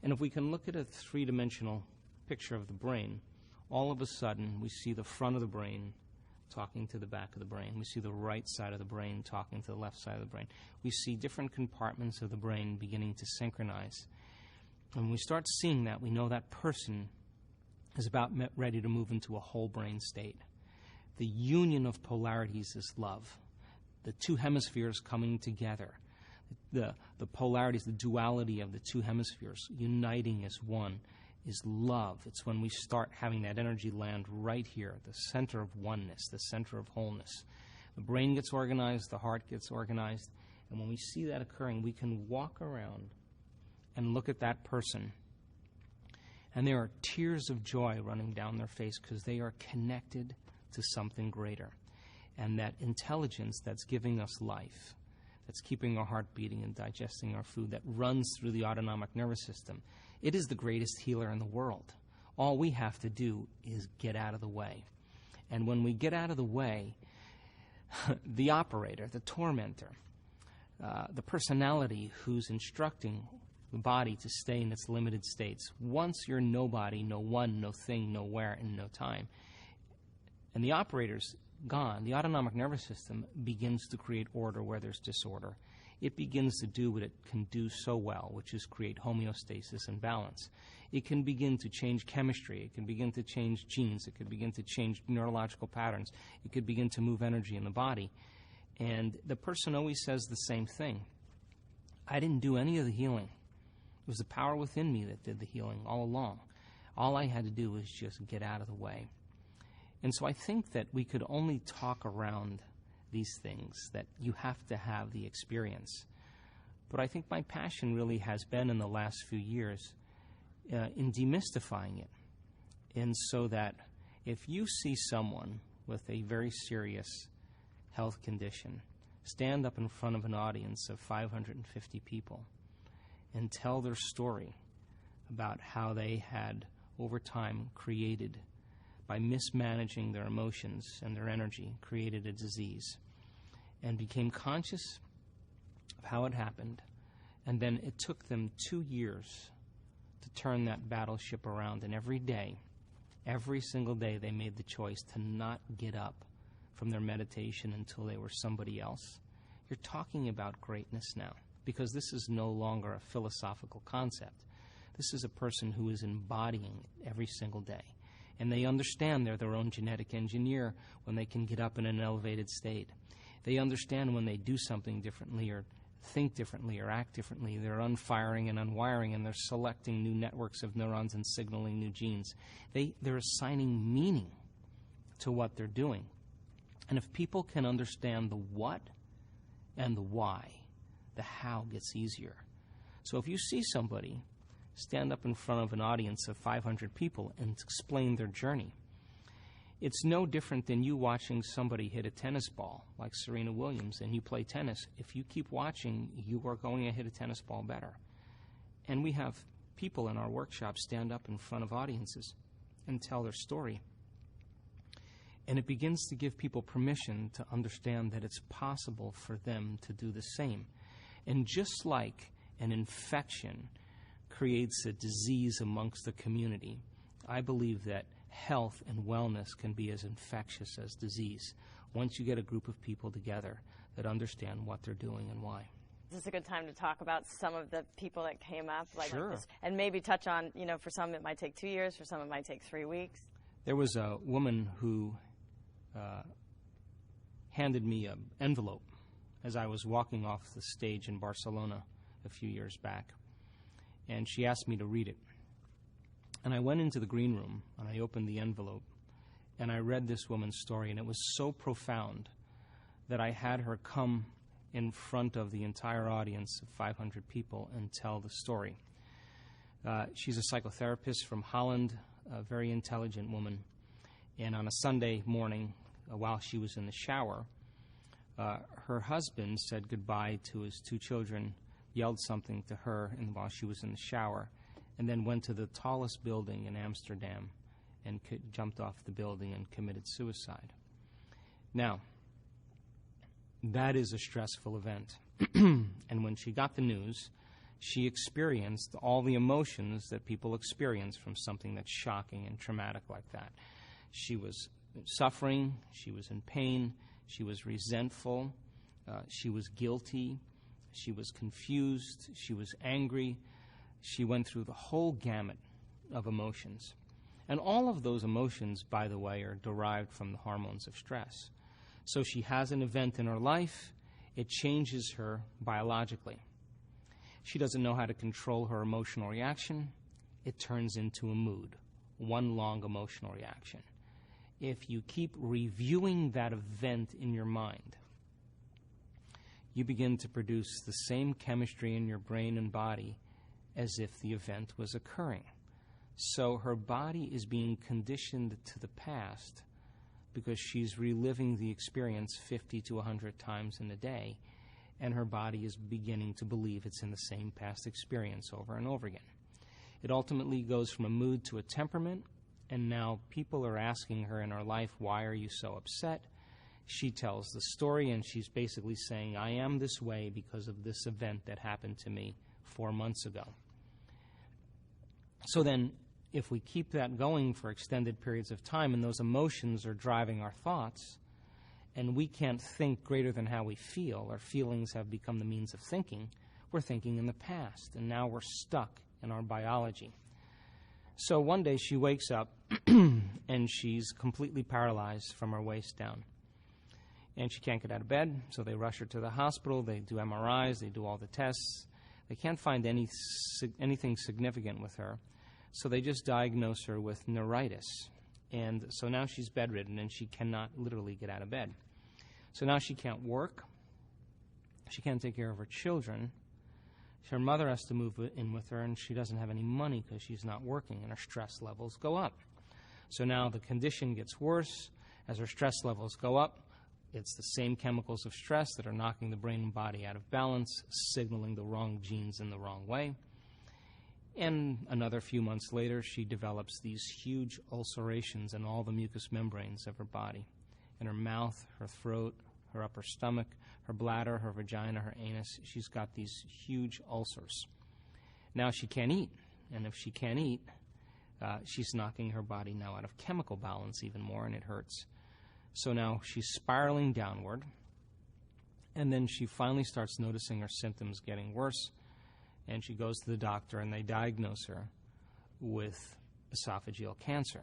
And if we can look at a three-dimensional picture of the brain, all of a sudden we see the front of the brain talking to the back of the brain. We see the right side of the brain talking to the left side of the brain. We see different compartments of the brain beginning to synchronize. When we start seeing that, we know that person is about ready to move into a whole brain state. The union of polarities is love. The two hemispheres coming together. The polarities, the duality of the two hemispheres uniting as one is love. It's when we start having that energy land right here, the center of oneness, the center of wholeness. The brain gets organized, the heart gets organized, and when we see that occurring, we can walk around and look at that person, and there are tears of joy running down their face because they are connected to something greater. And that intelligence that's giving us life, that's keeping our heart beating and digesting our food, that runs through the autonomic nervous system, it is the greatest healer in the world. All we have to do is get out of the way. And when we get out of the way, the operator, the tormentor, the personality who's instructing the body to stay in its limited states, once you're nobody, no one, no thing, nowhere, and no time, and the operator's gone, the autonomic nervous system begins to create order where there's disorder. It begins to do what it can do so well, which is create homeostasis and balance. It can begin to change chemistry. It can begin to change genes. It could begin to change neurological patterns. It could begin to move energy in the body. And the person always says the same thing. I didn't do any of the healing. It was the power within me that did the healing all along. All I had to do was just get out of the way. And so I think that we could only talk around these things, that you have to have the experience. But I think my passion really has been in the last few years in demystifying it. And so that if you see someone with a very serious health condition stand up in front of an audience of 550 people and tell their story about how they had, over time, created, by mismanaging their emotions and their energy, created a disease, and became conscious of how it happened, and then it took them 2 years to turn that battleship around, and every day, every single day, they made the choice to not get up from their meditation until they were somebody else. You're talking about greatness now, because this is no longer a philosophical concept. This is a person who is embodying it every single day. And they understand they're their own genetic engineer when they can get up in an elevated state. They understand when they do something differently or think differently or act differently. They're unfiring and unwiring, and they're selecting new networks of neurons and signaling new genes. They're assigning meaning to what they're doing. And if people can understand the what and the why, the how gets easier. So if you see somebody stand up in front of an audience of 500 people and explain their journey, it's no different than you watching somebody hit a tennis ball like Serena Williams, and you play tennis. If you keep watching, you are going to hit a tennis ball better. And we have people in our workshop stand up in front of audiences and tell their story. And it begins to give people permission to understand that it's possible for them to do the same. And just like an infection creates a disease amongst the community, I believe that health and wellness can be as infectious as disease once you get a group of people together that understand what they're doing and why. Is this a good time to talk about some of the people that came up? Sure. This, and maybe touch on, for some it might take 2 years, for some it might take 3 weeks. There was a woman who handed me an envelope as I was walking off the stage in Barcelona a few years back. And she asked me to read it. And I went into the green room, and I opened the envelope, and I read this woman's story, and it was so profound that I had her come in front of the entire audience of 500 people and tell the story. She's a psychotherapist from Holland, a very intelligent woman. And on a Sunday morning, while she was in the shower, her husband said goodbye to his 2 children, yelled something to her while she was in the shower, and then went to the tallest building in Amsterdam and jumped off the building and committed suicide. Now, that is a stressful event. And when she got the news, she experienced all the emotions that people experience from something that's shocking and traumatic like that. She was suffering, she was in pain, she was resentful, she was guilty, she was confused, she was angry. She went through the whole gamut of emotions. And all of those emotions, by the way, are derived from the hormones of stress. So she has an event in her life, it changes her biologically. She doesn't know how to control her emotional reaction. It turns into a mood, one long emotional reaction. If you keep reviewing that event in your mind, you begin to produce the same chemistry in your brain and body as if the event was occurring. So her body is being conditioned to the past because she's reliving the experience 50 to 100 times in a day, and her body is beginning to believe it's in the same past experience over and over again. It ultimately goes from a mood to a temperament, and now people are asking her in her life, why are you so upset? She tells the story, and she's basically saying, I am this way because of this event that happened to me 4 months ago. So then, if we keep that going for extended periods of time, and those emotions are driving our thoughts, and we can't think greater than how we feel, our feelings have become the means of thinking, we're thinking in the past, and now we're stuck in our biology. So one day she wakes up, and she's completely paralyzed from her waist down. And she can't get out of bed, so they rush her to the hospital, they do MRIs, they do all the tests. They can't find anything significant with her, so they just diagnose her with neuritis. And so now she's bedridden, and she cannot literally get out of bed. So now she can't work, she can't take care of her children. Her mother has to move in with her, and she doesn't have any money because she's not working, and her stress levels go up. So now the condition gets worse. As her stress levels go up, it's the same chemicals of stress that are knocking the brain and body out of balance, signaling the wrong genes in the wrong way. And another few months later, she develops these huge ulcerations in all the mucous membranes of her body, in her mouth, her throat, her upper stomach, her bladder, her vagina, her anus. She's got these huge ulcers. Now she can't eat, and if she can't eat, she's knocking her body now out of chemical balance even more, and it hurts. So now she's spiraling downward, and then she finally starts noticing her symptoms getting worse, and she goes to the doctor, and they diagnose her with esophageal cancer.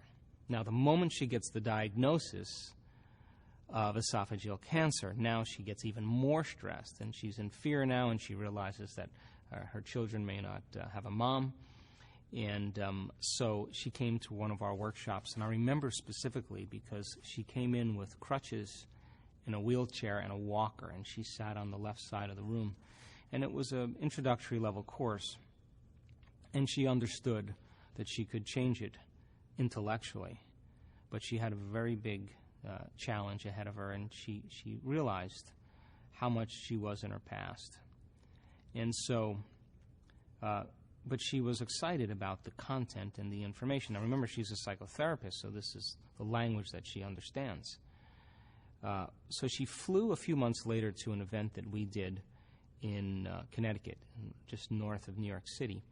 Now, the moment she gets the diagnosis of esophageal cancer, now she gets even more stressed, and she's in fear now, and she realizes that her children may not have a mom. And so she came to one of our workshops, and I remember specifically because she came in with crutches and a wheelchair and a walker, and she sat on the left side of the room. And it was an introductory level course, and she understood that she could change it intellectually, but she had a very big challenge ahead of her, and she realized how much she was in her past. And so, but she was excited about the content and the information. Now remember, she's a psychotherapist, so this is the language that she understands. So she flew a few months later to an event that we did in Connecticut, just north of New York City.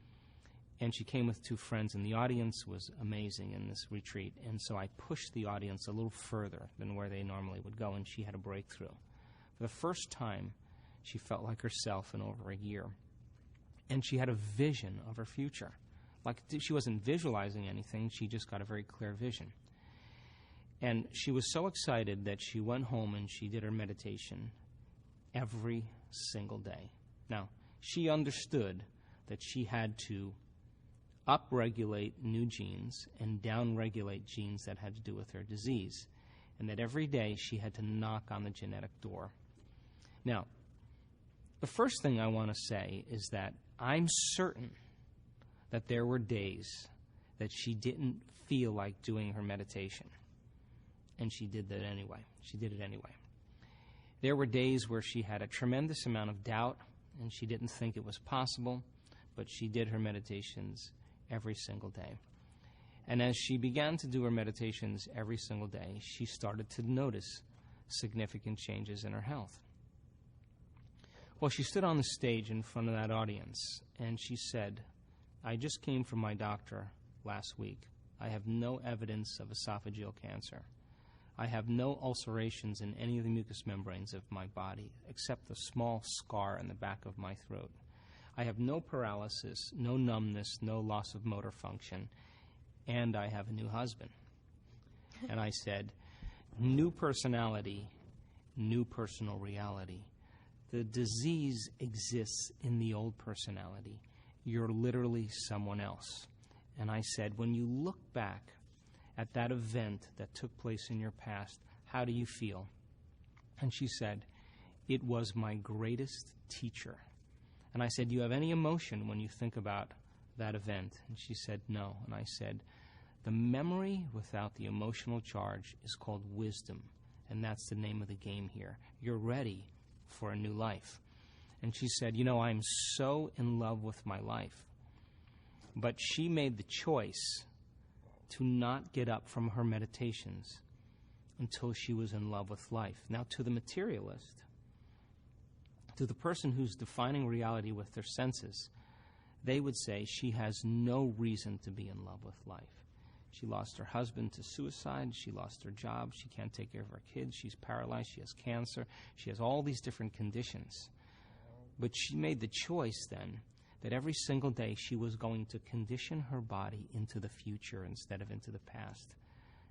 And she came with 2 friends, and the audience was amazing in this retreat. And so I pushed the audience a little further than where they normally would go, and she had a breakthrough. For the first time, she felt like herself in over a year. And she had a vision of her future. Like she wasn't visualizing anything, she just got a very clear vision. And she was so excited that she went home and she did her meditation every single day. Now, she understood that she had to upregulate new genes and downregulate genes that had to do with her disease, and that every day she had to knock on the genetic door. Now, the first thing I want to say is that I'm certain that there were days that she didn't feel like doing her meditation. And she did that anyway. She did it anyway. There were days where she had a tremendous amount of doubt and she didn't think it was possible, but she did her meditations every single day. And as she began to do her meditations every single day, she started to notice significant changes in her health. Well, she stood on the stage in front of that audience, and she said, I just came from my doctor last week. I have no evidence of esophageal cancer. I have no ulcerations in any of the mucous membranes of my body, except a small scar in the back of my throat. I have no paralysis, no numbness, no loss of motor function, and I have a new husband. And I said, new personality, new personal reality. The disease exists in the old personality. You're literally someone else. And I said, when you look back at that event that took place in your past, how do you feel? And she said, it was my greatest teacher. And I said, do you have any emotion when you think about that event? And she said, no. And I said, the memory without the emotional charge is called wisdom. And that's the name of the game here. You're ready for a new life. And she said, I'm so in love with my life. But she made the choice to not get up from her meditations until she was in love with life. Now, to the materialist, to the person who's defining reality with their senses, they would say she has no reason to be in love with life. She lost her husband to suicide. She lost her job. She can't take care of her kids. She's paralyzed. She has cancer. She has all these different conditions. But she made the choice then that every single day she was going to condition her body into the future instead of into the past.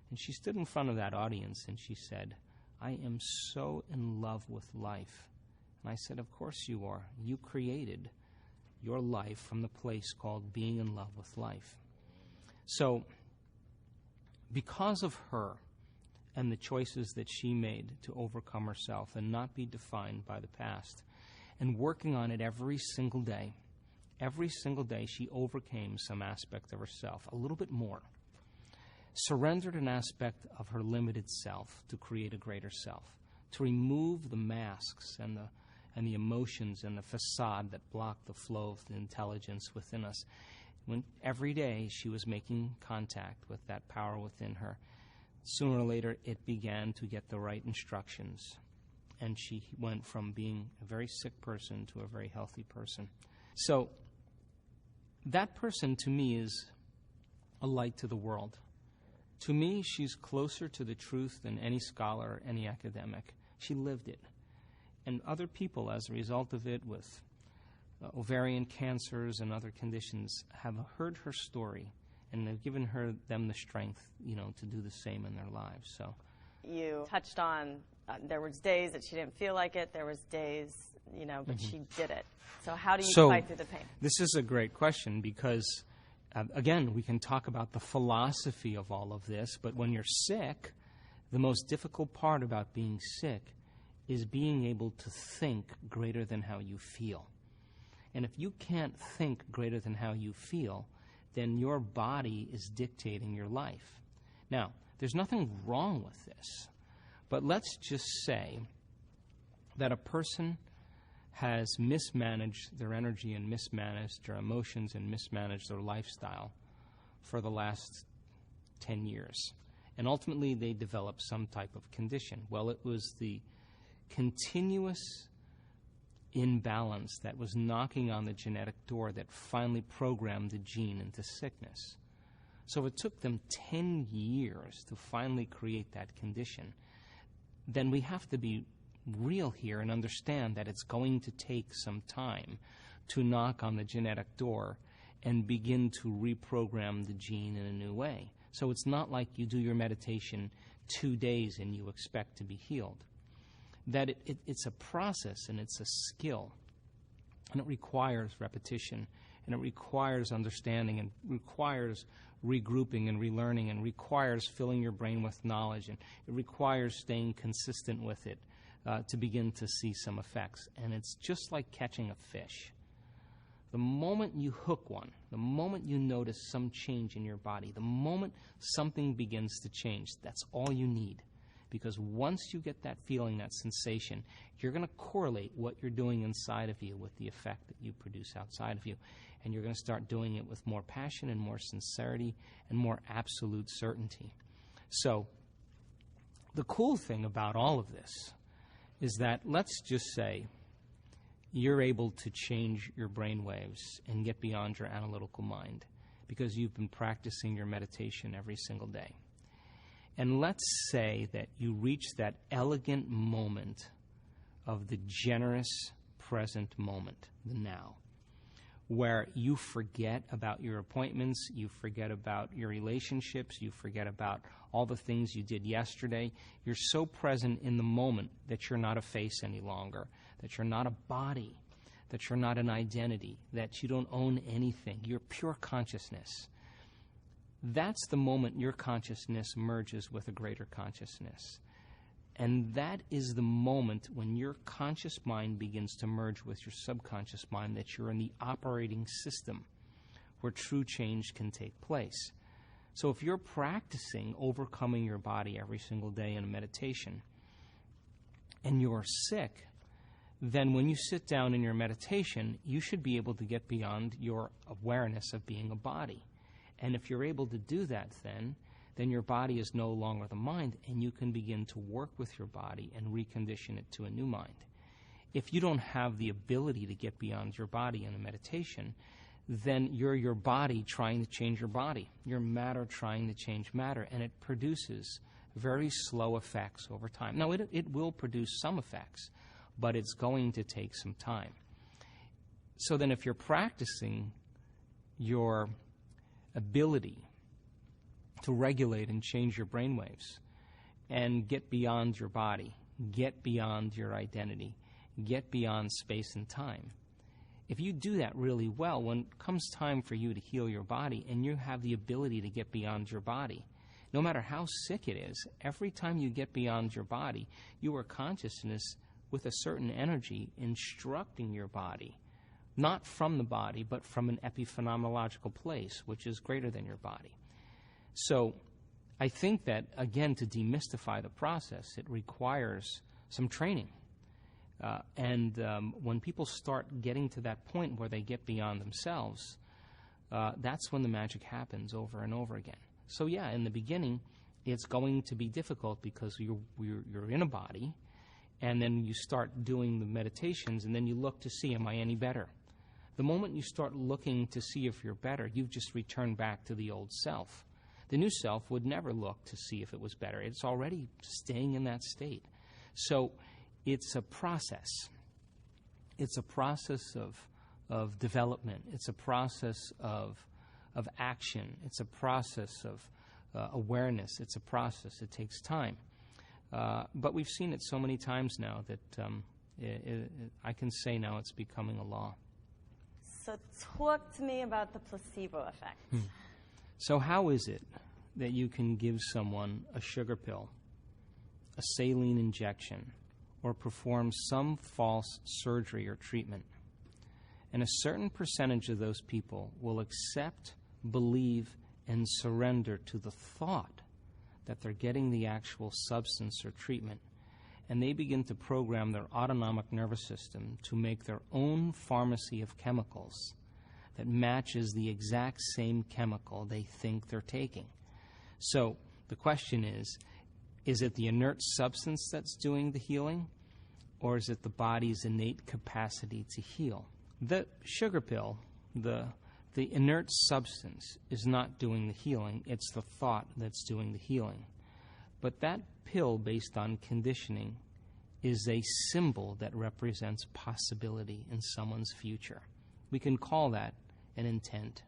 And she stood in front of that audience and she said, I am so in love with life. And I said, of course you are. You created your life from the place called being in love with life. So, because of her and the choices that she made to overcome herself and not be defined by the past, and working on it every single day she overcame some aspect of herself, a little bit more, surrendered an aspect of her limited self to create a greater self, to remove the masks and the emotions and the facade that block the flow of the intelligence within us. When every day she was making contact with that power within her, sooner or later it began to get the right instructions. And she went from being a very sick person to a very healthy person. So that person to me is a light to the world. To me, she's closer to the truth than any scholar or any academic. She lived it. And other people, as a result of it, with ovarian cancers and other conditions, have heard her story and have given them the strength, to do the same in their lives. So, you touched on there was days that she didn't feel like it. There was days, but she did it. So how do you fight through the pain? This is a great question because, again, we can talk about the philosophy of all of this, but when you're sick, the most difficult part about being sick is being able to think greater than how you feel. And if you can't think greater than how you feel, then your body is dictating your life. Now, there's nothing wrong with this, but let's just say that a person has mismanaged their energy and mismanaged their emotions and mismanaged their lifestyle for the last 10 years. And ultimately, they develop some type of condition. Well, it was the continuous imbalance that was knocking on the genetic door that finally programmed the gene into sickness. So it took them 10 years to finally create that condition. Then we have to be real here and understand that it's going to take some time to knock on the genetic door and begin to reprogram the gene in a new way. So it's not like you do your meditation 2 days and you expect to be healed. That it's a process and it's a skill, and it requires repetition, and it requires understanding, and requires regrouping and relearning, and requires filling your brain with knowledge, and it requires staying consistent with it. to begin to see some effects. And it's just like catching a fish. The moment you hook one, the moment you notice some change in your body, the moment something begins to change, that's all you need. Because once you get that feeling, that sensation, you're going to correlate what you're doing inside of you with the effect that you produce outside of you. And you're going to start doing it with more passion and more sincerity and more absolute certainty. So the cool thing about all of this is that, let's just say, you're able to change your brain waves and get beyond your analytical mind because you've been practicing your meditation every single day. And let's say that you reach that elegant moment of the generous present moment, the now, where you forget about your appointments, you forget about your relationships, you forget about all the things you did yesterday. You're so present in the moment that you're not a face any longer, that you're not a body, that you're not an identity, that you don't own anything. You're pure consciousness. That's the moment your consciousness merges with a greater consciousness. And that is the moment when your conscious mind begins to merge with your subconscious mind, that you're in the operating system where true change can take place. So if you're practicing overcoming your body every single day in a meditation and you're sick, then when you sit down in your meditation, you should be able to get beyond your awareness of being a body. And if you're able to do that, then your body is no longer the mind, and you can begin to work with your body and recondition it to a new mind. If you don't have the ability to get beyond your body in a meditation, then you're your body trying to change your body. You're matter trying to change matter, and it produces very slow effects over time. Now, it will produce some effects, but it's going to take some time. So then if you're practicing your ability to regulate and change your brainwaves and get beyond your body, get beyond your identity, get beyond space and time, if you do that really well, when it comes time for you to heal your body and you have the ability to get beyond your body, no matter how sick it is, every time you get beyond your body, you are consciousness with a certain energy instructing your body, not from the body, but from an epiphenomenological place, which is greater than your body. So I think that, again, to demystify the process, it requires some training. When people start getting to that point where they get beyond themselves, that's when the magic happens over and over again. So yeah, in the beginning, it's going to be difficult because you're in a body, and then you start doing the meditations, and then you look to see, am I any better? The moment you start looking to see if you're better, you've just returned back to the old self. The new self would never look to see if it was better. It's already staying in that state. So it's a process. It's a process of development. It's a process of action. It's a process of awareness. It's a process. It takes time. But we've seen it so many times now that I can say now it's becoming a law. So talk to me about the placebo effect. So how is it that you can give someone a sugar pill, a saline injection, or perform some false surgery or treatment, and a certain percentage of those people will accept, believe, and surrender to the thought that they're getting the actual substance or treatment, and they begin to program their autonomic nervous system to make their own pharmacy of chemicals that matches the exact same chemical they think they're taking. So the question is it the inert substance that's doing the healing, or is it the body's innate capacity to heal? The sugar pill, the inert substance, is not doing the healing. It's the thought that's doing the healing. But that pill, based on conditioning, is a symbol that represents possibility in someone's future. We can call that an intent.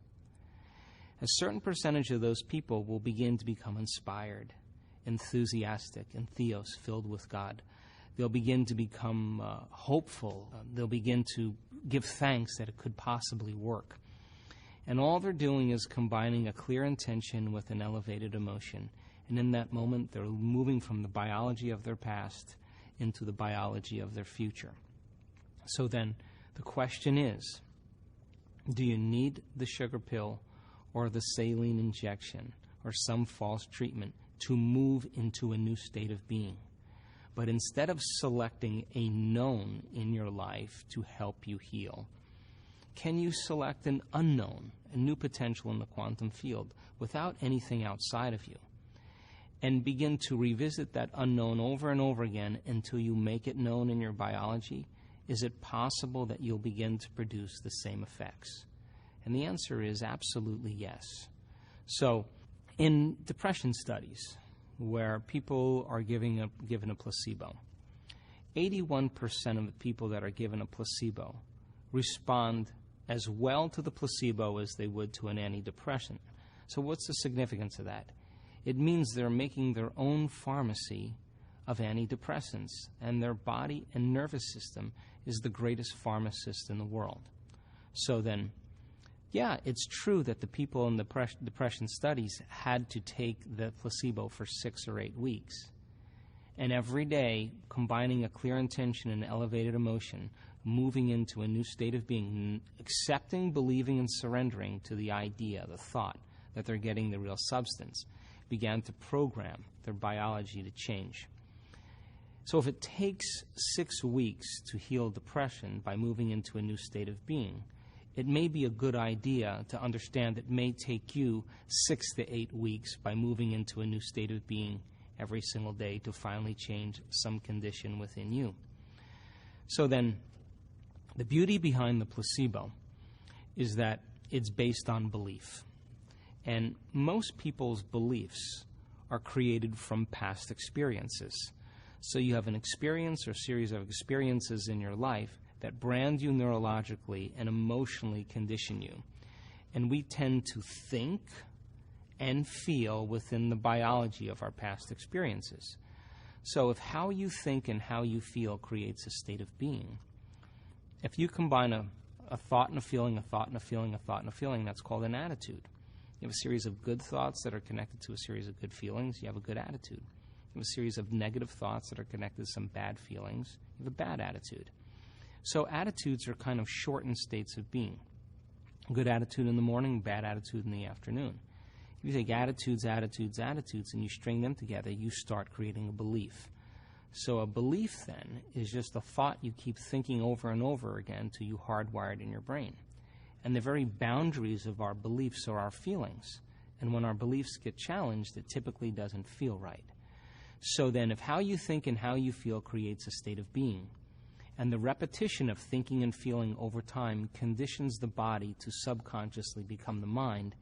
A certain percentage of those people will begin to become inspired, enthusiastic, and theos, filled with God. They'll begin to become hopeful. They'll begin to give thanks that it could possibly work. And all they're doing is combining a clear intention with an elevated emotion. And in that moment, they're moving from the biology of their past into the biology of their future. So then the question is, do you need the sugar pill or the saline injection or some false treatment to move into a new state of being? But instead of selecting a known in your life to help you heal, can you select an unknown, a new potential in the quantum field without anything outside of you, and begin to revisit that unknown over and over again until you make it known in your biology? Is it possible that you'll begin to produce the same effects? And the answer is absolutely yes. So in depression studies, where people are given a placebo, 81% of the people that are given a placebo respond as well to the placebo as they would to an antidepressant. So what's the significance of that? It means they're making their own pharmacy of antidepressants, and their body and nervous system is the greatest pharmacist in the world. So then, yeah, it's true that the people in the depression studies had to take the placebo for 6 or 8 weeks. And every day, combining a clear intention and elevated emotion, moving into a new state of being, accepting, believing, and surrendering to the idea, the thought, that they're getting the real substance, began to program their biology to change. So if it takes 6 weeks to heal depression by moving into a new state of being, it may be a good idea to understand it may take you 6 to 8 weeks by moving into a new state of being every single day to finally change some condition within you. So then, the beauty behind the placebo is that it's based on belief. And most people's beliefs are created from past experiences. So you have an experience or series of experiences in your life that brand you neurologically and emotionally condition you. And we tend to think and feel within the biology of our past experiences. So if how you think and how you feel creates a state of being, if you combine a thought and a feeling, a thought and a feeling, a thought and a feeling, that's called an attitude. You have a series of good thoughts that are connected to a series of good feelings, you have a good attitude. You have a series of negative thoughts that are connected to some bad feelings, you have a bad attitude. So attitudes are kind of shortened states of being. Good attitude in the morning, bad attitude in the afternoon. If you take attitudes, and you string them together, you start creating a belief. So a belief, then, is just a thought you keep thinking over and over again till you hardwire it in your brain. And the very boundaries of our beliefs are our feelings. And when our beliefs get challenged, it typically doesn't feel right. So then if how you think and how you feel creates a state of being, and the repetition of thinking and feeling over time conditions the body to subconsciously become the mind,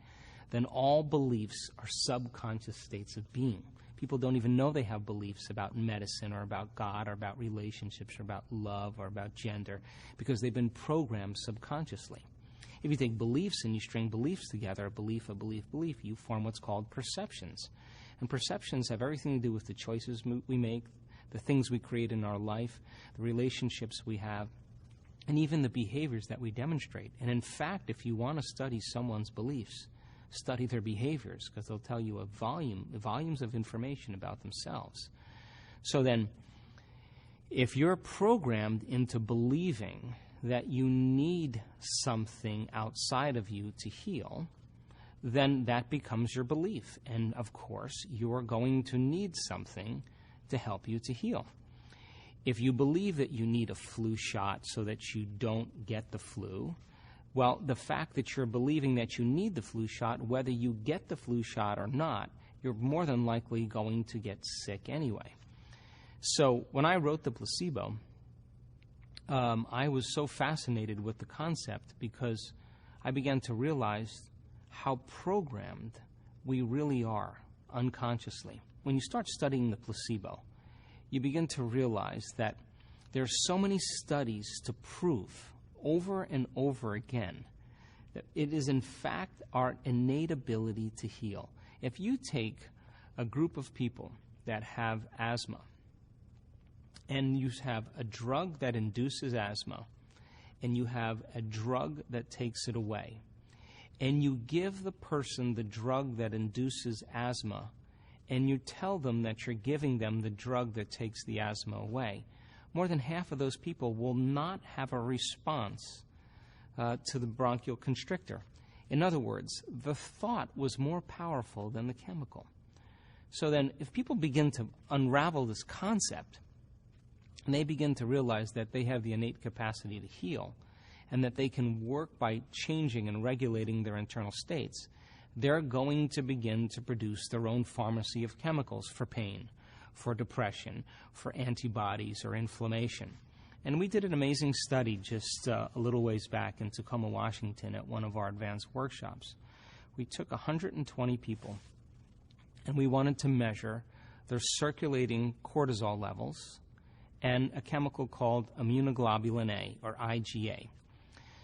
then all beliefs are subconscious states of being. People don't even know they have beliefs about medicine or about God or about relationships or about love or about gender because they've been programmed subconsciously. If you take beliefs and you string beliefs together, a belief, you form what's called perceptions. And perceptions have everything to do with the choices we make, the things we create in our life, the relationships we have, and even the behaviors that we demonstrate. And in fact, if you want to study someone's beliefs, study their behaviors, because they'll tell you volumes of information about themselves. So then, if you're programmed into believing that you need something outside of you to heal, then that becomes your belief. And of course, you're going to need something to help you to heal. If you believe that you need a flu shot so that you don't get the flu, well, the fact that you're believing that you need the flu shot, whether you get the flu shot or not, you're more than likely going to get sick anyway. So when I wrote The Placebo, I was so fascinated with the concept because I began to realize how programmed we really are unconsciously. When you start studying the placebo, you begin to realize that there are so many studies to prove over and over again that it is in fact our innate ability to heal. If you take a group of people that have asthma and you have a drug that induces asthma and you have a drug that takes it away, and you give the person the drug that induces asthma and you tell them that you're giving them the drug that takes the asthma away, more than half of those people will not have a response to the bronchial constrictor. In other words, the thought was more powerful than the chemical. So then if people begin to unravel this concept, and they begin to realize that they have the innate capacity to heal, and that they can work by changing and regulating their internal states, they're going to begin to produce their own pharmacy of chemicals for pain, for depression, for antibodies or inflammation. And we did an amazing study just a little ways back in Tacoma, Washington at one of our advanced workshops. We took 120 people, and we wanted to measure their circulating cortisol levels and a chemical called immunoglobulin A, or IgA.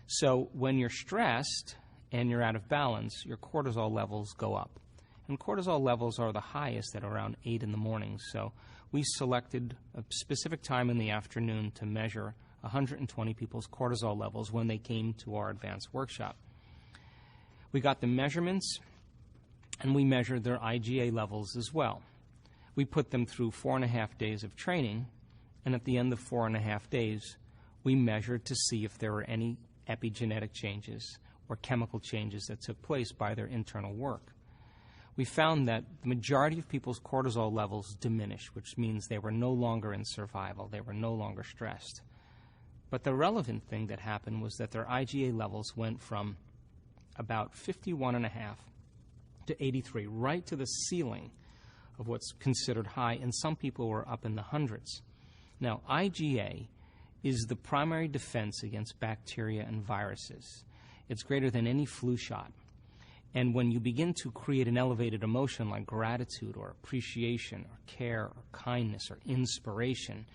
So when you're stressed and you're out of balance, your cortisol levels go up. And cortisol levels are the highest at around 8 in the morning. So we selected a specific time in the afternoon to measure 120 people's cortisol levels when they came to our advanced workshop. We got the measurements, and we measured their IgA levels as well. We put them through 4.5 days of training, and at the end of 4.5 days, we measured to see if there were any epigenetic changes or chemical changes that took place by their internal work. We found that the majority of people's cortisol levels diminished, which means they were no longer in survival, they were no longer stressed. But the relevant thing that happened was that their IgA levels went from about 51.5 to 83, right to the ceiling of what's considered high, and some people were up in the hundreds. Now, IgA is the primary defense against bacteria and viruses. It's greater than any flu shot. And when you begin to create an elevated emotion like gratitude or appreciation or care or kindness or inspiration,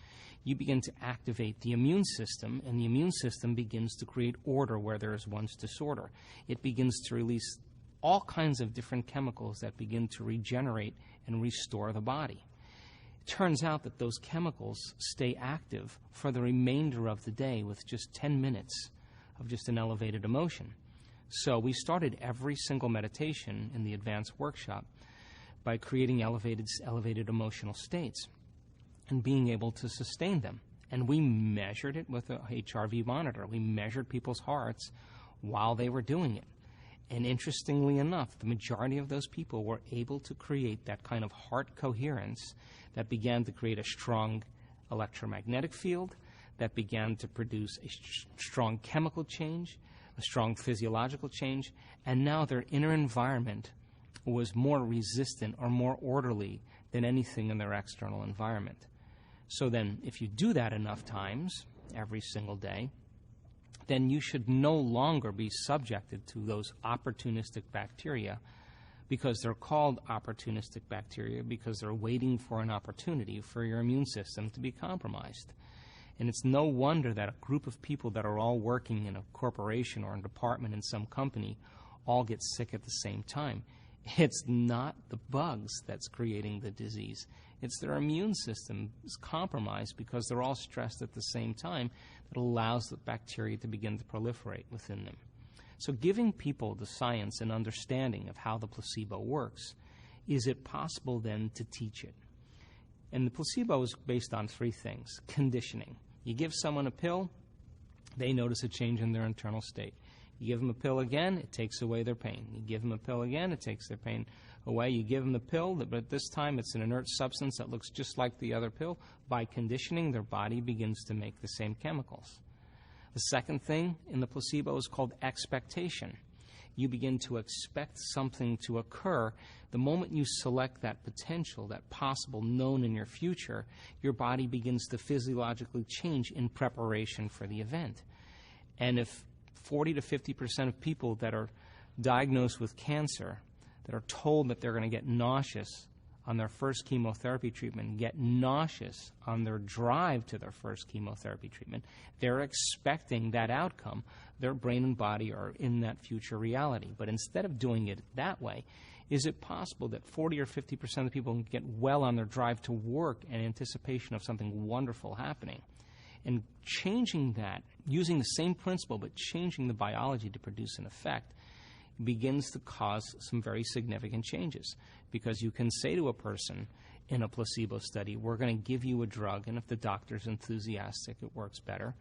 you begin to activate the immune system, and the immune system begins to create order where there is once disorder. It begins to release all kinds of different chemicals that begin to regenerate and restore the body. It turns out that those chemicals stay active for the remainder of the day with just 10 minutes of just an elevated emotion. So we started every single meditation in the advanced workshop by creating elevated emotional states and being able to sustain them. And we measured it with a HRV monitor. We measured people's hearts while they were doing it. And interestingly enough, the majority of those people were able to create that kind of heart coherence that began to create a strong electromagnetic field, that began to produce a strong chemical change, a strong physiological change, and now their inner environment was more resistant or more orderly than anything in their external environment. So then, if you do that enough times, every single day, then you should no longer be subjected to those opportunistic bacteria, because they're called opportunistic bacteria because they're waiting for an opportunity for your immune system to be compromised. And it's no wonder that a group of people that are all working in a corporation or a department in some company all get sick at the same time. It's not the bugs that's creating the disease. It's their immune system is compromised because they're all stressed at the same time. That allows the bacteria to begin to proliferate within them. So giving people the science and understanding of how the placebo works, is it possible then to teach it? And the placebo is based on 3 things. Conditioning. You give someone a pill, they notice a change in their internal state. You give them a pill again, it takes away their pain. You give them a pill again, it takes their pain away. You give them the pill, but this time it's an inert substance that looks just like the other pill. By conditioning, their body begins to make the same chemicals. The second thing in the placebo is called expectation. You begin to expect something to occur. The moment you select that potential, that possible known in your future, your body begins to physiologically change in preparation for the event. And if 40 to 50% of people that are diagnosed with cancer, that are told that they're going to get nauseous on their first chemotherapy treatment, get nauseous on their drive to their first chemotherapy treatment, they're expecting that outcome. Their brain and body are in that future reality. But instead of doing it that way, is it possible that 40 or 50% of the people can get well on their drive to work in anticipation of something wonderful happening? And changing that, using the same principle but changing the biology to produce an effect, begins to cause some very significant changes. Because you can say to a person in a placebo study, we're going to give you a drug, and if the doctor's enthusiastic, it works better,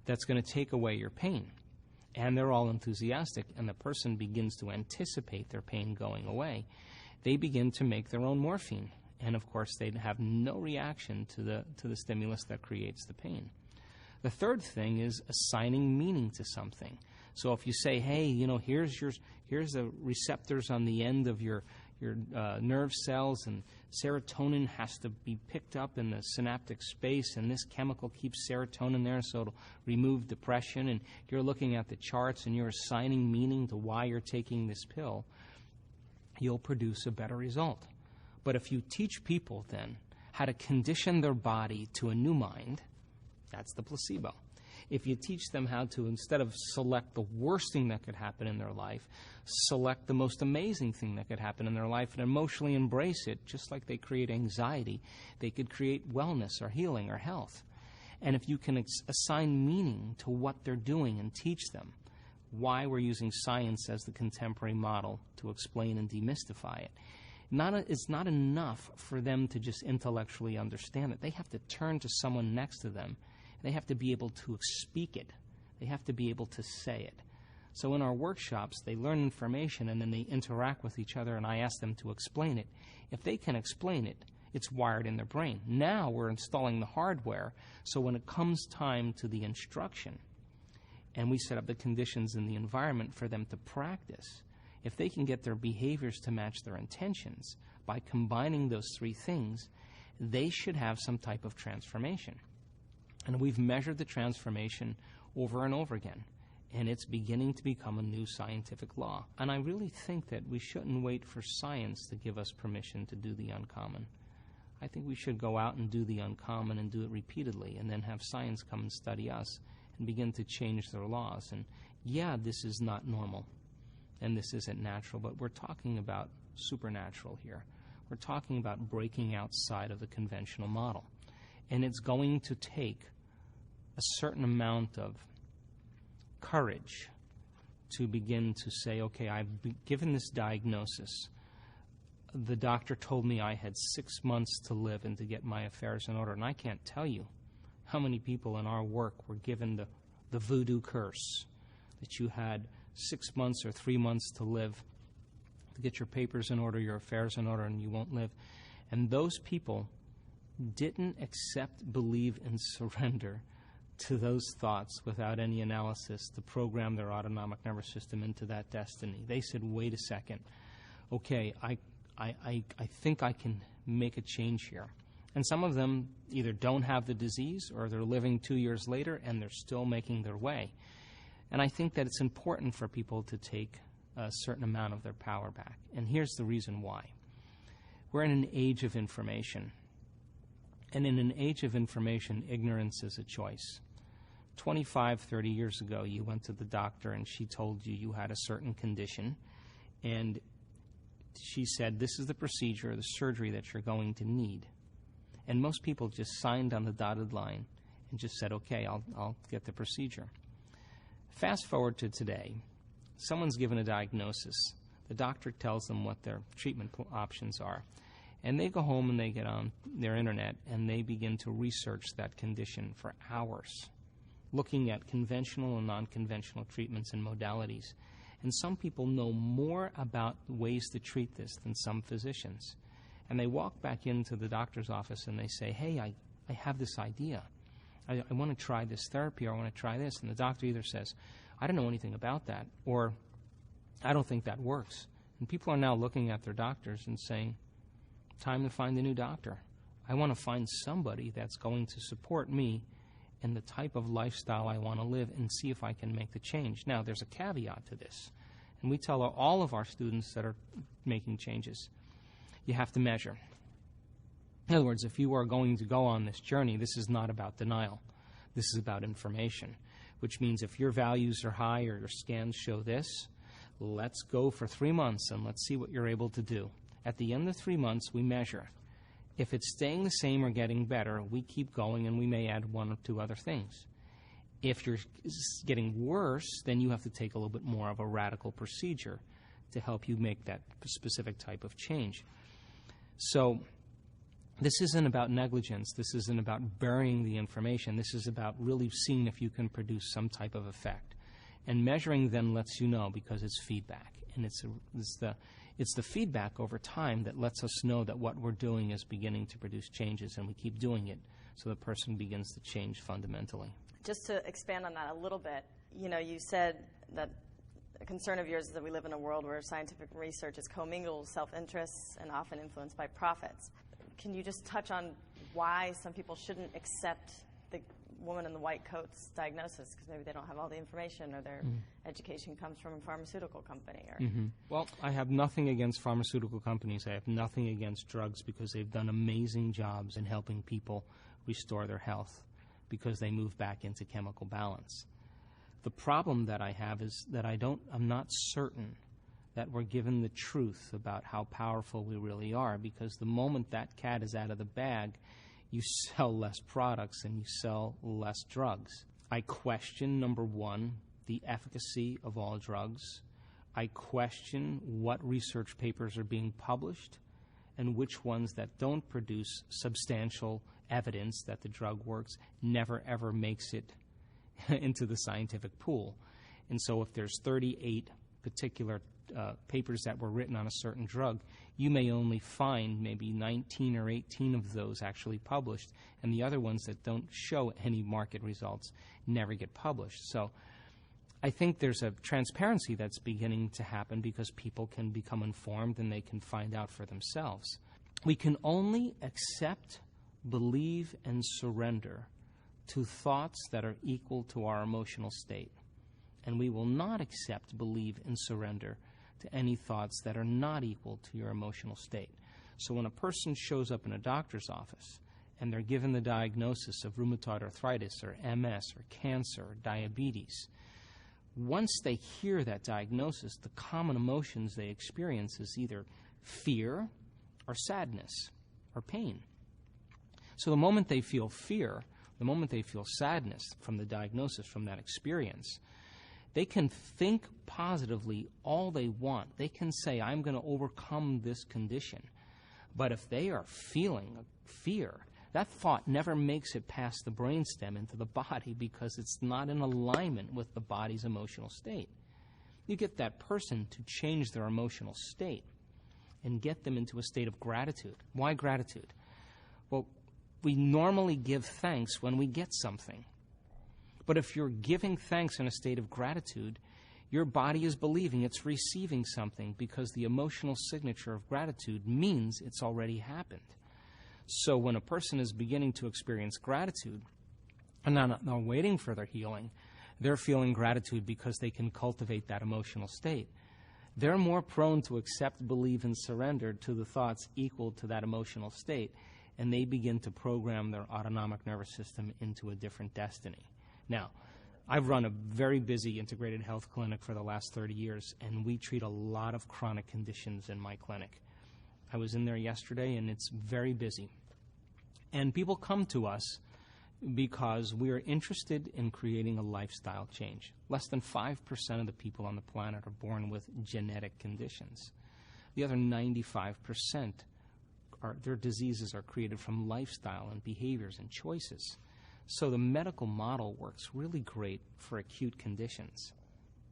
that's going to take away your pain. And they're all enthusiastic, and the person begins to anticipate their pain going away. They begin to make their own morphine. And, of course, they'd have no reaction to the stimulus that creates the pain. The third thing is assigning meaning to something. So if you say, hey, here's the receptors on the end of your nerve cells, and serotonin has to be picked up in the synaptic space, and this chemical keeps serotonin there so it'll remove depression, and you're looking at the charts and you're assigning meaning to why you're taking this pill, you'll produce a better result. But if you teach people then how to condition their body to a new mind, that's the placebo. If you teach them how to, instead of select the worst thing that could happen in their life, select the most amazing thing that could happen in their life and emotionally embrace it, just like they create anxiety, they could create wellness or healing or health. And if you can assign meaning to what they're doing and teach them why we're using science as the contemporary model to explain and demystify it, it's not enough for them to just intellectually understand it. They have to turn to someone next to them. They have to be able to speak it. They have to be able to say it. So in our workshops, they learn information and then they interact with each other, and I ask them to explain it. If they can explain it, it's wired in their brain. Now we're installing the hardware, so when it comes time to the instruction and we set up the conditions in the environment for them to practice, if they can get their behaviors to match their intentions by combining those three things, they should have some type of transformation. And we've measured the transformation over and over again, and it's beginning to become a new scientific law. And I really think that we shouldn't wait for science to give us permission to do the uncommon. I think we should go out and do the uncommon and do it repeatedly, and then have science come and study us and begin to change their laws. And yeah, this is not normal, and this isn't natural, but we're talking about supernatural here. We're talking about breaking outside of the conventional model. And it's going to take a certain amount of courage to begin to say, okay, I've been given this diagnosis. The doctor told me I had 6 months to live and to get my affairs in order. And I can't tell you how many people in our work were given the voodoo curse, that you had 6 months or 3 months to live, to get your papers in order, your affairs in order, and you won't live. And those people didn't accept, believe, and surrender to those thoughts without any analysis to program their autonomic nervous system into that destiny. They said, wait a second, okay, I think I can make a change here. And some of them either don't have the disease or they're living 2 years later and they're still making their way. And I think that it's important for people to take a certain amount of their power back. And here's the reason why. We're in an age of information. And in an age of information, ignorance is a choice. 25, 30 years ago, you went to the doctor and she told you you had a certain condition. And she said, this is the procedure, the surgery that you're going to need. And most people just signed on the dotted line and just said, okay, I'll get the procedure. Fast forward to today. Someone's given a diagnosis. The doctor tells them what their treatment options are. And they go home and they get on their internet and they begin to research that condition for hours, looking at conventional and non-conventional treatments and modalities. And some people know more about ways to treat this than some physicians. And they walk back into the doctor's office and they say, hey, I have this idea. I want to try this therapy, or I want to try this. And the doctor either says, I don't know anything about that, or I don't think that works. And people are now looking at their doctors and saying, time to find a new doctor. I want to find somebody that's going to support me in the type of lifestyle I want to live and see if I can make the change. Now, there's a caveat to this. And we tell all of our students that are making changes, you have to measure. In other words, if you are going to go on this journey, this is not about denial. This is about information, which means if your values are high or your scans show this, let's go for 3 months and let's see what you're able to do. At the end of 3 months, we measure. If it's staying the same or getting better, we keep going and we may add 1 or 2 other things. If you're getting worse, then you have to take a little bit more of a radical procedure to help you make that specific type of change. So this isn't about negligence. This isn't about burying the information. This is about really seeing if you can produce some type of effect. And measuring then lets you know, because it's feedback. And it's the feedback over time that lets us know that what we're doing is beginning to produce changes, and we keep doing it so the person begins to change fundamentally. Just to expand on that a little bit, you said that a concern of yours is that we live in a world where scientific research is commingled with self-interests and often influenced by profits. Can you just touch on why some people shouldn't accept the woman in the white coat's diagnosis, because maybe they don't have all the information, or their education comes from a pharmaceutical company? Or Well, I have nothing against pharmaceutical companies. I have nothing against drugs, because they've done amazing jobs in helping people restore their health because they move back into chemical balance. The problem that I have is that I'm not certain that we're given the truth about how powerful we really are, because the moment that cat is out of the bag, you sell less products and you sell less drugs. I question, number one, the efficacy of all drugs. I question what research papers are being published and which ones that don't produce substantial evidence that the drug works never ever makes it into the scientific pool. And so if there's 38 particular papers that were written on a certain drug, you may only find maybe 19 or 18 of those actually published, and the other ones that don't show any market results never get published. So I think there's a transparency that's beginning to happen because people can become informed and they can find out for themselves. We can only accept, believe, and surrender to thoughts that are equal to our emotional state. And we will not accept, believe, and surrender to any thoughts that are not equal to your emotional state. So when a person shows up in a doctor's office and they're given the diagnosis of rheumatoid arthritis or MS or cancer or diabetes, once they hear that diagnosis, the common emotions they experience is either fear or sadness or pain. So the moment they feel fear, the moment they feel sadness from the diagnosis, from that experience, they can think positively all they want. They can say, I'm going to overcome this condition. But if they are feeling fear, that thought never makes it past the brainstem into the body because it's not in alignment with the body's emotional state. You get that person to change their emotional state and get them into a state of gratitude. Why gratitude? Well, we normally give thanks when we get something. But if you're giving thanks in a state of gratitude, your body is believing it's receiving something because the emotional signature of gratitude means it's already happened. So when a person is beginning to experience gratitude and not waiting for their healing, they're feeling gratitude because they can cultivate that emotional state. They're more prone to accept, believe, and surrender to the thoughts equal to that emotional state, and they begin to program their autonomic nervous system into a different destiny. Now, I've run a very busy integrated health clinic for the last 30 years, and we treat a lot of chronic conditions in my clinic. I was in there yesterday, and it's very busy. And people come to us because we are interested in creating a lifestyle change. Less than 5% of the people on the planet are born with genetic conditions. The other 95%, their diseases are created from lifestyle and behaviors and choices. So the medical model works really great for acute conditions.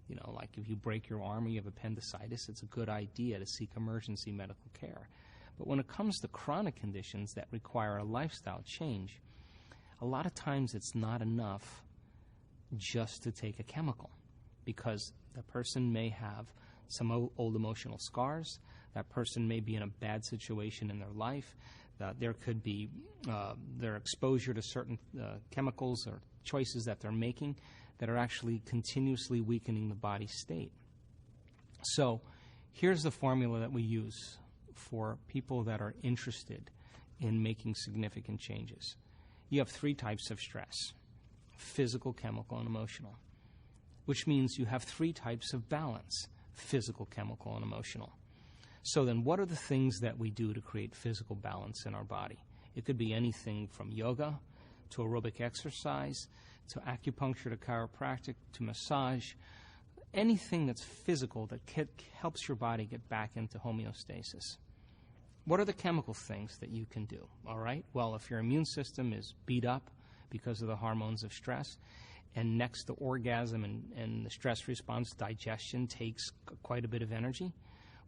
You know, like if you break your arm or you have appendicitis, it's a good idea to seek emergency medical care. But when it comes to chronic conditions that require a lifestyle change, a lot of times it's not enough just to take a chemical, because the person may have some old emotional scars, that person may be in a bad situation in their life, there could be their exposure to certain chemicals or choices that they're making that are actually continuously weakening the body's state. So here's the formula that we use for people that are interested in making significant changes. You have 3 types of stress: physical, chemical, and emotional, which means you have 3 types of balance: physical, chemical, and emotional. So then what are the things that we do to create physical balance in our body? It could be anything from yoga to aerobic exercise to acupuncture to chiropractic to massage. anything that's physical that helps your body get back into homeostasis. What are the chemical things that you can do? All right. Well, if your immune system is beat up because of the hormones of stress, and next to orgasm and the stress response, digestion takes quite a bit of energy,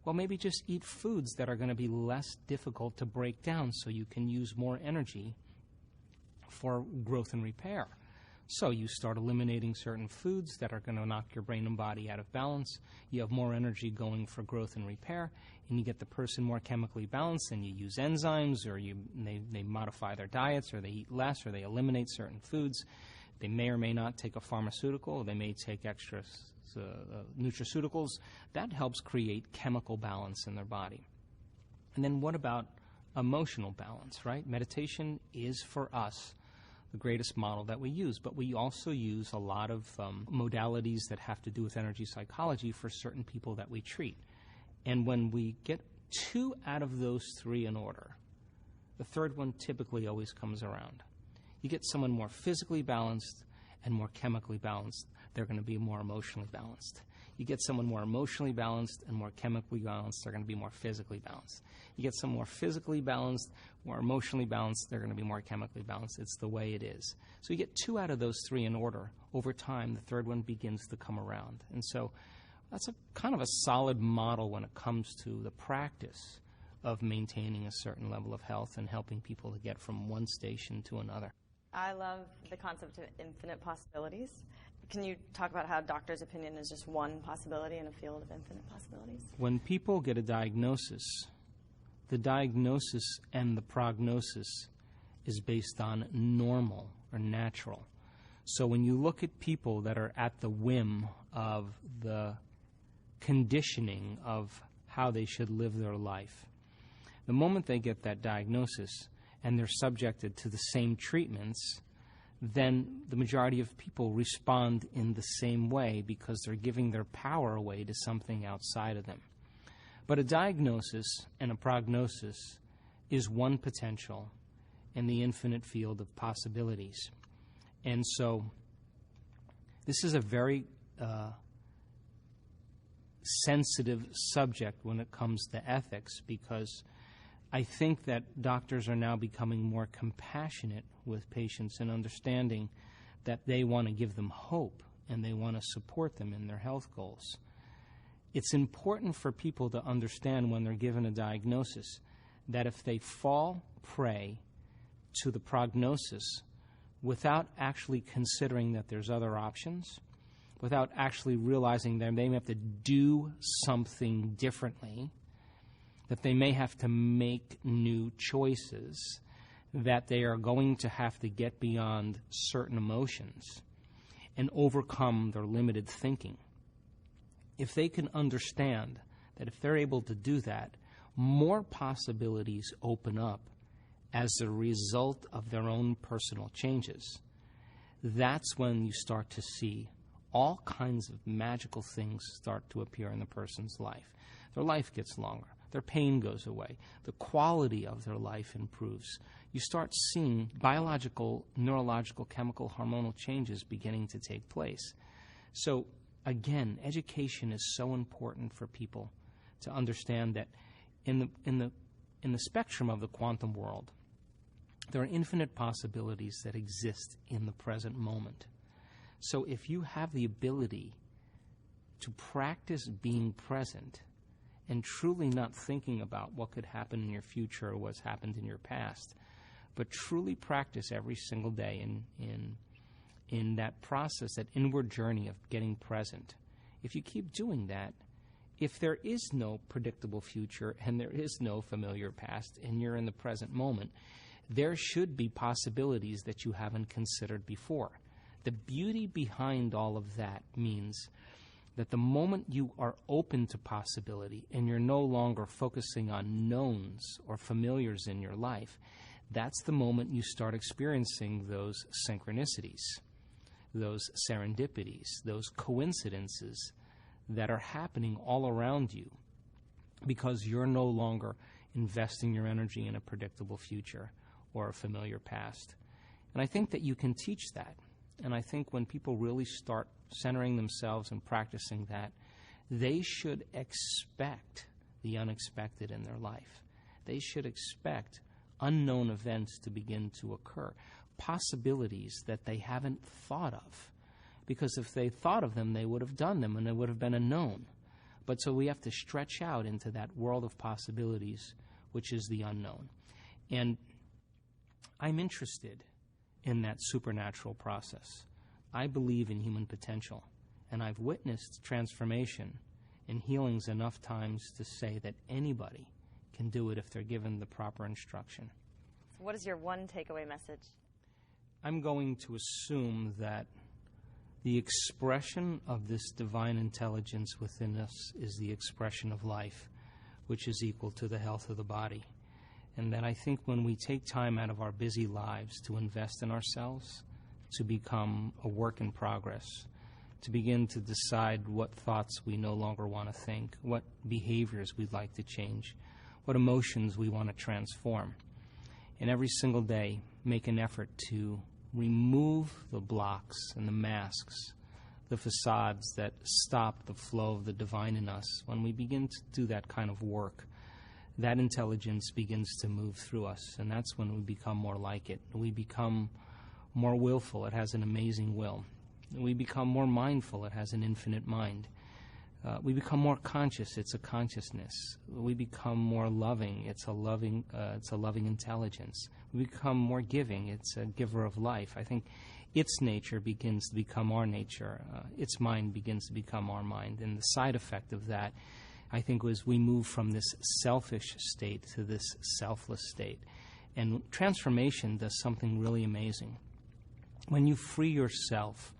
well, maybe just eat foods that are going to be less difficult to break down so you can use more energy for growth and repair. So you start eliminating certain foods that are going to knock your brain and body out of balance. You have more energy going for growth and repair, and you get the person more chemically balanced, and you use enzymes, or they modify their diets, or they eat less, or they eliminate certain foods. They may or may not take a pharmaceutical, or they may take extra nutraceuticals. That helps create chemical balance in their body. And then what about emotional balance, right? Meditation is, for us, the greatest model that we use, but we also use a lot of modalities that have to do with energy psychology for certain people that we treat. And when we get 2 out of those 3 in order, the third one typically always comes around. You get someone more physically balanced and more chemically balanced, they're going to be more emotionally balanced. You get someone more emotionally balanced and more chemically balanced, they're going to be more physically balanced. You get someone more physically balanced, more emotionally balanced, they're going to be more chemically balanced. It's the way it is. So you get 2 out of those 3 in order. Over time, the third one begins to come around. And so that's a kind of a solid model when it comes to the practice of maintaining a certain level of health and helping people to get from one station to another. I love the concept of infinite possibilities. Can you talk about how a doctor's opinion is just one possibility in a field of infinite possibilities? When people get a diagnosis, the diagnosis and the prognosis is based on normal or natural. So when you look at people that are at the whim of the conditioning of how they should live their life, the moment they get that diagnosis and they're subjected to the same treatments, then the majority of people respond in the same way because they're giving their power away to something outside of them. But a diagnosis and a prognosis is one potential in the infinite field of possibilities. And so this is a very sensitive subject when it comes to ethics, because I think that doctors are now becoming more compassionate with patients and understanding that they want to give them hope and they want to support them in their health goals. It's important for people to understand when they're given a diagnosis that if they fall prey to the prognosis without actually considering that there's other options, without actually realizing that they may have to do something differently, that they may have to make new choices, that they are going to have to get beyond certain emotions and overcome their limited thinking. If they can understand that if they're able to do that, more possibilities open up as a result of their own personal changes, that's when you start to see all kinds of magical things start to appear in the person's life. Their life gets longer. Their pain goes away. The quality of their life improves. You start seeing biological, neurological, chemical, hormonal changes beginning to take place. So, again, education is so important for people to understand that in the spectrum of the quantum world, there are infinite possibilities that exist in the present moment. So if you have the ability to practice being present and truly not thinking about what could happen in your future or what's happened in your past, but truly practice every single day in that process, that inward journey of getting present. If you keep doing that, if there is no predictable future and there is no familiar past and you're in the present moment, there should be possibilities that you haven't considered before. The beauty behind all of that means that the moment you are open to possibility and you're no longer focusing on knowns or familiars in your life, that's the moment you start experiencing those synchronicities, those serendipities, those coincidences that are happening all around you because you're no longer investing your energy in a predictable future or a familiar past. And I think that you can teach that. And I think when people really start centering themselves and practicing that, they should expect the unexpected in their life. They should expect unknown events to begin to occur, possibilities that they haven't thought of. Because if they thought of them, they would have done them, and it would have been a known. But so we have to stretch out into that world of possibilities, which is the unknown. And I'm interested in that supernatural process. I believe in human potential, and I've witnessed transformation and healings enough times to say that anybody can do it if they're given the proper instruction. So what is your one takeaway message? I'm going to assume that the expression of this divine intelligence within us is the expression of life, which is equal to the health of the body. And that I think when we take time out of our busy lives to invest in ourselves, to become a work in progress, to begin to decide what thoughts we no longer want to think, what behaviors we'd like to change, what emotions we want to transform. And every single day, make an effort to remove the blocks and the masks, the facades that stop the flow of the divine in us. When we begin to do that kind of work, that intelligence begins to move through us, and that's when we become more like it. We become more willful. It has an amazing will. We become more mindful. It has an infinite mind. We become more conscious. It's a consciousness. We become more loving. It's a loving intelligence. We become more giving. It's a giver of life. I think its nature begins to become our nature. Its mind begins to become our mind. And the side effect of that, I think, was we move from this selfish state to this selfless state. And transformation does something really amazing. When you free yourself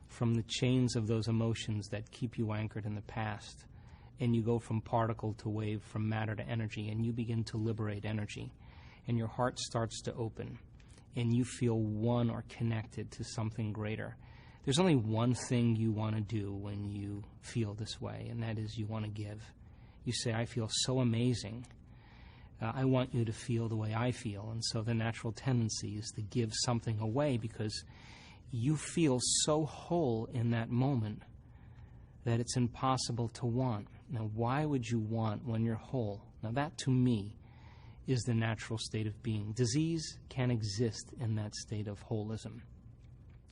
from the chains of those emotions that keep you anchored in the past, and you go from particle to wave, from matter to energy, and you begin to liberate energy, and your heart starts to open, and you feel one or connected to something greater. There's only one thing you want to do when you feel this way, and that is you want to give. You say, I feel so amazing. I want you to feel the way I feel. And so the natural tendency is to give something away because you feel so whole in that moment that it's impossible to want. Now, why would you want when you're whole? Now, that to me is the natural state of being. Disease can exist in that state of holism.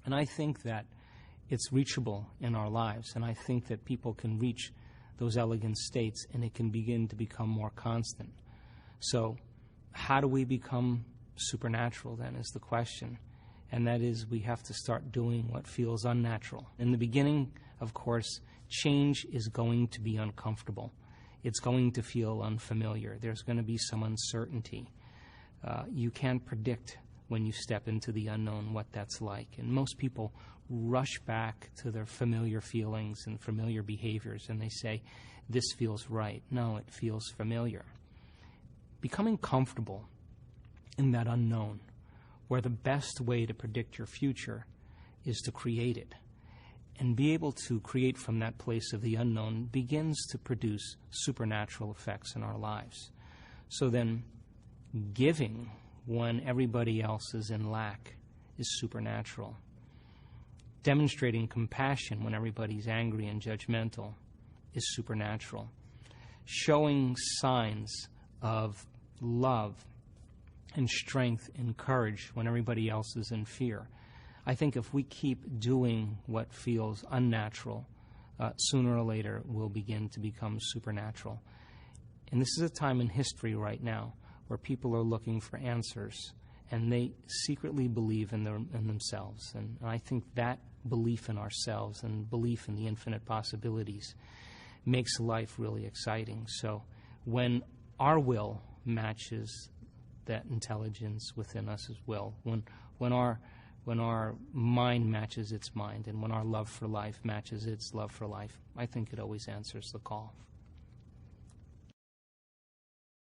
And I think that it's reachable in our lives, and I think that people can reach those elegant states, and it can begin to become more constant. So how do we become supernatural, then, is the question. And that is, we have to start doing what feels unnatural. In the beginning, of course, change is going to be uncomfortable. It's going to feel unfamiliar. There's going to be some uncertainty. You can't predict when you step into the unknown what that's like. And most people rush back to their familiar feelings and familiar behaviors, and they say, this feels right. No, it feels familiar. Becoming comfortable in that unknown, where the best way to predict your future is to create it. And be able to create from that place of the unknown begins to produce supernatural effects in our lives. So then, giving when everybody else is in lack is supernatural. Demonstrating compassion when everybody's angry and judgmental is supernatural. Showing signs of love and strength and courage when everybody else is in fear. I think if we keep doing what feels unnatural, sooner or later we'll begin to become supernatural. And this is a time in history right now where people are looking for answers, and they secretly believe in themselves. And I think that belief in ourselves and belief in the infinite possibilities makes life really exciting. So when our will matches that intelligence within us as well, when our mind matches its mind, and when our love for life matches its love for life, I think it always answers the call.